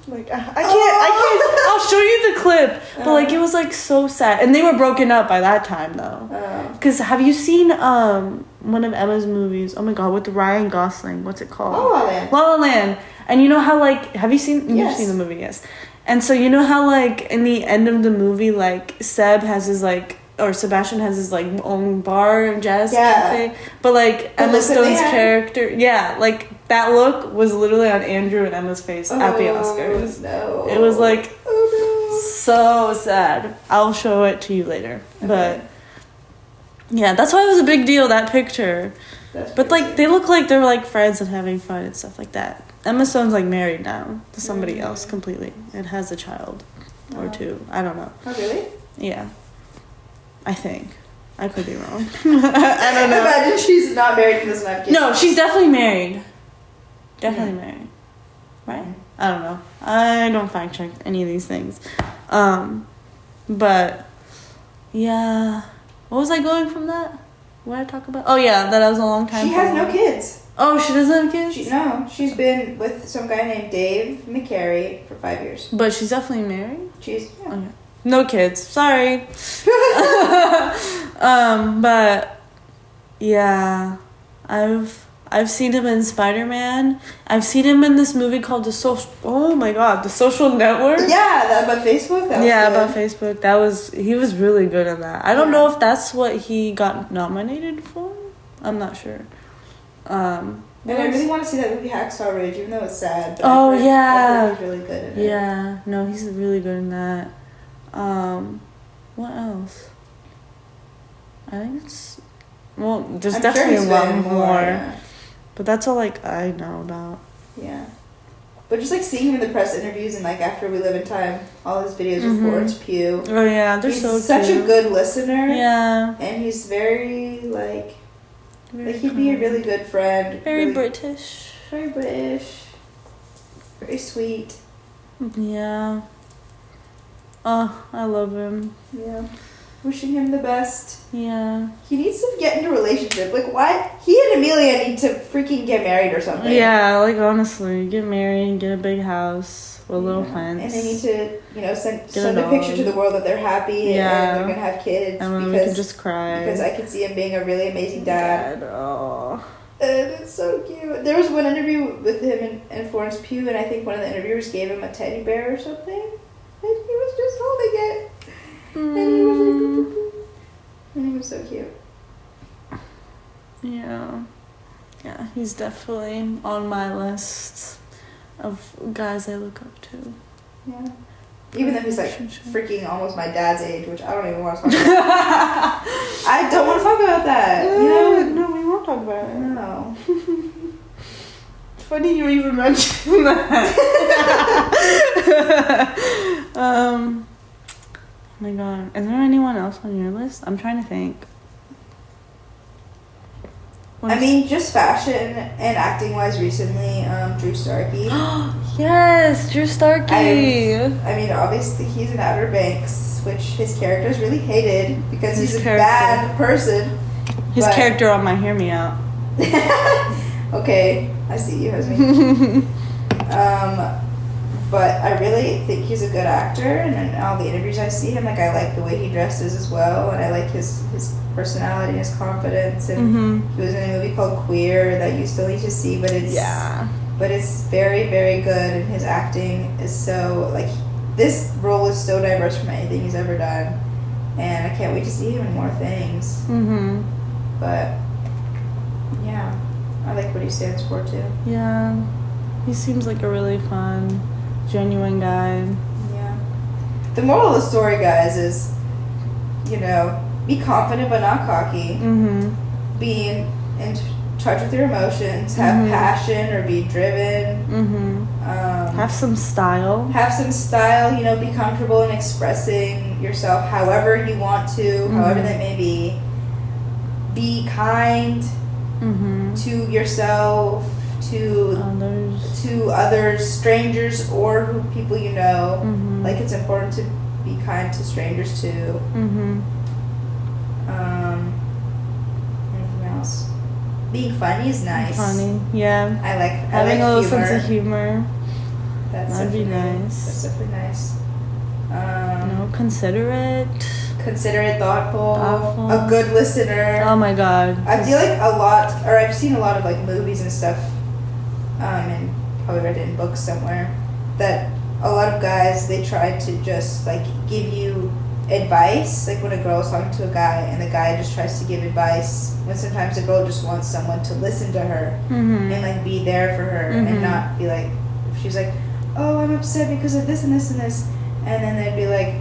I can't I'll show you the clip, but like it was like so sad, and they were broken up by that time though. Because have you seen one of Emma's movies? Oh my god, with Ryan Gosling, what's it called? La La Land. And you know how like have you seen you've seen the movie? Yes. And so you know how like in the end of the movie like Seb has his like, or Sebastian has his like own bar and jazz cafe, but like Emma Stone's character, like that look was literally on Andrew and Emma's face at the Oscars. No. It was like so sad. I'll show it to you later. Okay. But yeah, that's why it was a big deal, that picture. But like they look like they're like friends and having fun and stuff like that. Emma Stone's like married now to somebody else completely and has a child or two. I don't know. Oh really? Yeah. I think. I could be wrong. I don't know. Imagine she's not married and doesn't have kids. No, she's definitely married. Definitely married. Right? I don't know. I don't fact check any of these things. But yeah. What was I going from that? What did I talk about? Oh yeah, that was a long time. She has no kids. Oh, she doesn't have kids? She's been with some guy named Dave McCary for 5 years. But she's definitely married? Okay. No kids. Sorry. But yeah, I've seen him in Spider-Man. I've seen him in this movie called The Social Network. Yeah, about Facebook. About Facebook. He was really good in that. I don't know if that's what he got nominated for. I'm not sure. And I really want to see that movie Hacksaw Ridge, even though it's sad. Oh yeah, he's really good in it. Yeah, no, he's really good in that. What else? I think there's definitely a lot more. Yeah. But that's all like I know about. Yeah. But just like seeing him in the press interviews and like after We Live in Time, all his videos with Florence Pugh. Oh yeah, he's such a good listener. Yeah. And he's very he'd be a really good friend. Very British. Very British. Very sweet. Yeah. Oh, I love him. Yeah. wishing him the best. Yeah. He needs to get into a relationship. Like, why? He and Amelia need to freaking get married or something. Yeah, like, honestly, get married, get a big house with a little fence. And they need to, send a picture to the world that they're happy and they're going to have kids. And then we can just cry. Because I can see him being a really amazing dad. Oh. And it's so cute. There was one interview with him and Florence Pugh, and I think one of the interviewers gave him a teddy bear or something. And he was just holding it. And he was like, and he was so cute. Yeah. Yeah, he's definitely on my list of guys I look up to. Yeah. Even though he's like freaking almost my dad's age, which I don't even want to talk about. I don't want to talk about that. No, we won't talk about it. No. It's funny you even mentioned that. Oh my god. Is there anyone else on your list? I'm trying to think. Just fashion and acting wise recently, Drew Starkey. Yes, Drew Starkey. Obviously he's in Outer Banks, which his character is really hated because he's a bad person. His character on my Hear Me Out. Okay, I see you, Hasmik. But I really think he's a good actor, and in all the interviews I see him, like, I like the way he dresses as well, and I like his personality and his confidence, and he was in a movie called Queer that you still need to see, but it's very, very good, and his acting is so, like, this role is so diverse from anything he's ever done, and I can't wait to see him in more things. But yeah, I like what he stands for too. Yeah, he seems like a really fun, genuine guy. Yeah. The moral of the story, guys, is, be confident but not cocky. Be in touch with your emotions. Have passion or be driven. Have some style. Be comfortable in expressing yourself however you want to, however that may be. Be kind to yourself, to others, strangers, or people you know. Like, it's important to be kind to strangers too. Anything else? Being funny is nice. Funny, yeah. I like having a little sense of humor. That'd be nice. That's definitely nice. Considerate, thoughtful, a good listener. Oh my god. I feel like I've seen a lot of like movies and stuff, and probably read it in books somewhere, that a lot of guys, they try to just like give you advice, like when a girl is talking to a guy and the guy just tries to give advice, when sometimes the girl just wants someone to listen to her and like be there for her and not be like, if she's like, oh, I'm upset because of this and this and this, and then they'd be like,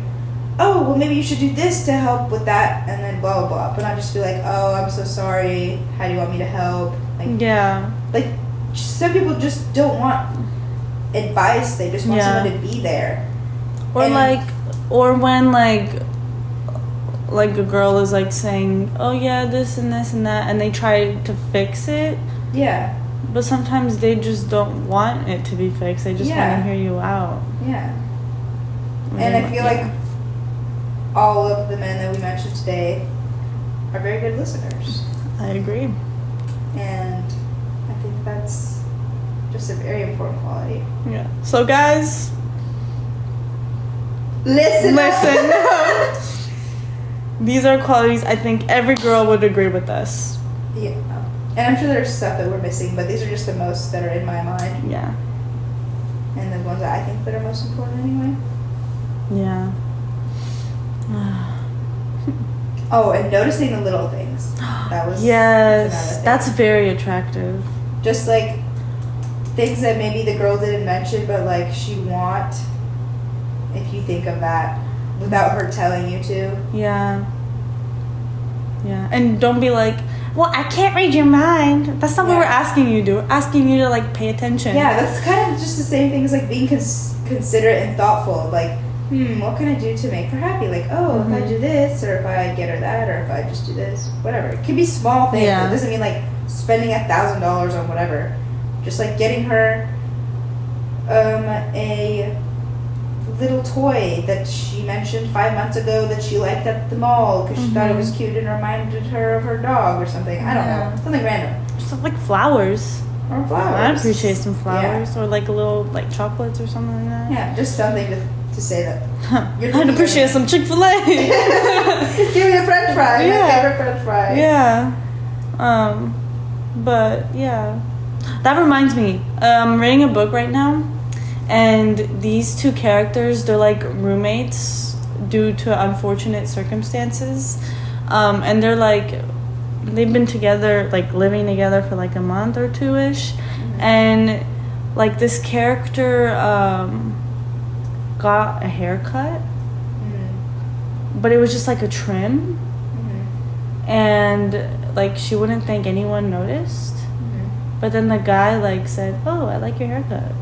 oh, well, maybe you should do this to help with that, and then blah, blah, blah. But not just be like, oh, I'm so sorry. How do you want me to help? Like, yeah. Like, some people just don't want advice. They just want someone to be there. Or, when, a girl is, saying, oh, yeah, this and this and that, and they try to fix it. Yeah. But sometimes they just don't want it to be fixed. They just want to hear you out. Yeah. And I feel like all of the men that we mentioned today are very good listeners. I agree. And I think that's just a very important quality. Yeah. So guys, listen. These are qualities I think every girl would agree with us. Yeah. And I'm sure there's stuff that we're missing, but these are just the most that are in my mind. Yeah. And the ones that I think that are most important anyway. Yeah. Oh, and noticing the little things. That was that's very attractive. Just like things that maybe the girl didn't mention, but like she want. If you think of that without her telling you to. Yeah. Yeah, and don't be like, well, I can't read your mind. That's not what we're asking you to do. We're asking you to pay attention. Yeah, that's kind of just the same thing as being considerate and thoughtful. Like, what can I do to make her happy? Like, oh, if I do this, or if I get her that, or if I just do this, whatever. It could be small things. Yeah. It doesn't mean spending $1,000 on whatever. Just getting her a little toy that she mentioned 5 months ago that she liked at the mall because she thought it was cute and reminded her of her dog or something. I don't know. Something random. Just like flowers. Or flowers. I'd appreciate some flowers or like a little like chocolates or something like that. Yeah, just something to say that. I'd appreciate some Chick-fil-A. Give me a French fry. My favorite French fry. Yeah. But yeah, that reminds me. I'm reading a book right now, and these two characters, they're like roommates due to unfortunate circumstances, and they're like. They've been together, like living together for like a month or two-ish, and like this character got a haircut, but it was just like a trim, and like she wouldn't think anyone noticed, but then the guy like said, "Oh, I like your haircut."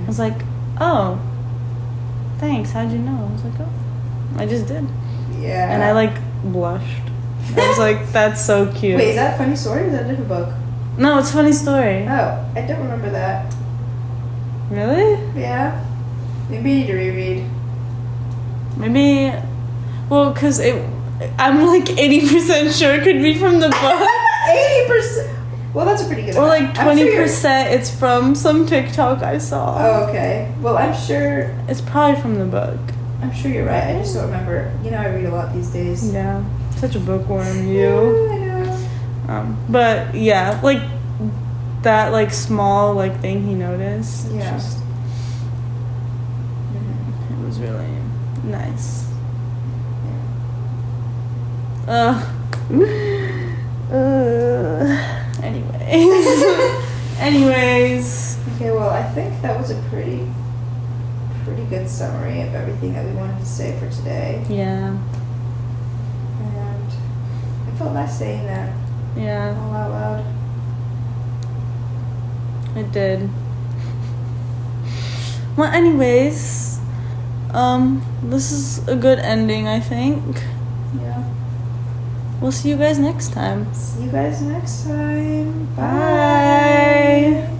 I was like, "Oh, thanks. How'd you know?" I was like, "Oh, I just did." Yeah. And I like blushed. I was like, that's so cute. Wait, is that a funny story or is that a different book? No, it's a funny story. Oh, I don't remember that. Really? Yeah. Maybe you need to reread. Maybe, well, because I'm like 80% sure it could be from the book. 80%? Well, that's a pretty good Or amount. like 20% it's from some TikTok I saw. Oh, okay. Well, I'm sure... It's probably from the book. I'm sure you're right. I just don't remember. You know, I read a lot these days. Yeah. Such a bookworm, you. Yeah, I know. But yeah, like that, like small like thing he noticed. Yeah. Just, it was really nice. Anyways. Okay, well, I think that was a pretty good summary of everything that we wanted to say for today. Yeah. And I felt nice saying that. Yeah. All out loud. It did. Well, anyways, this is a good ending, I think. Yeah. We'll see you guys next time. See you guys next time. Bye.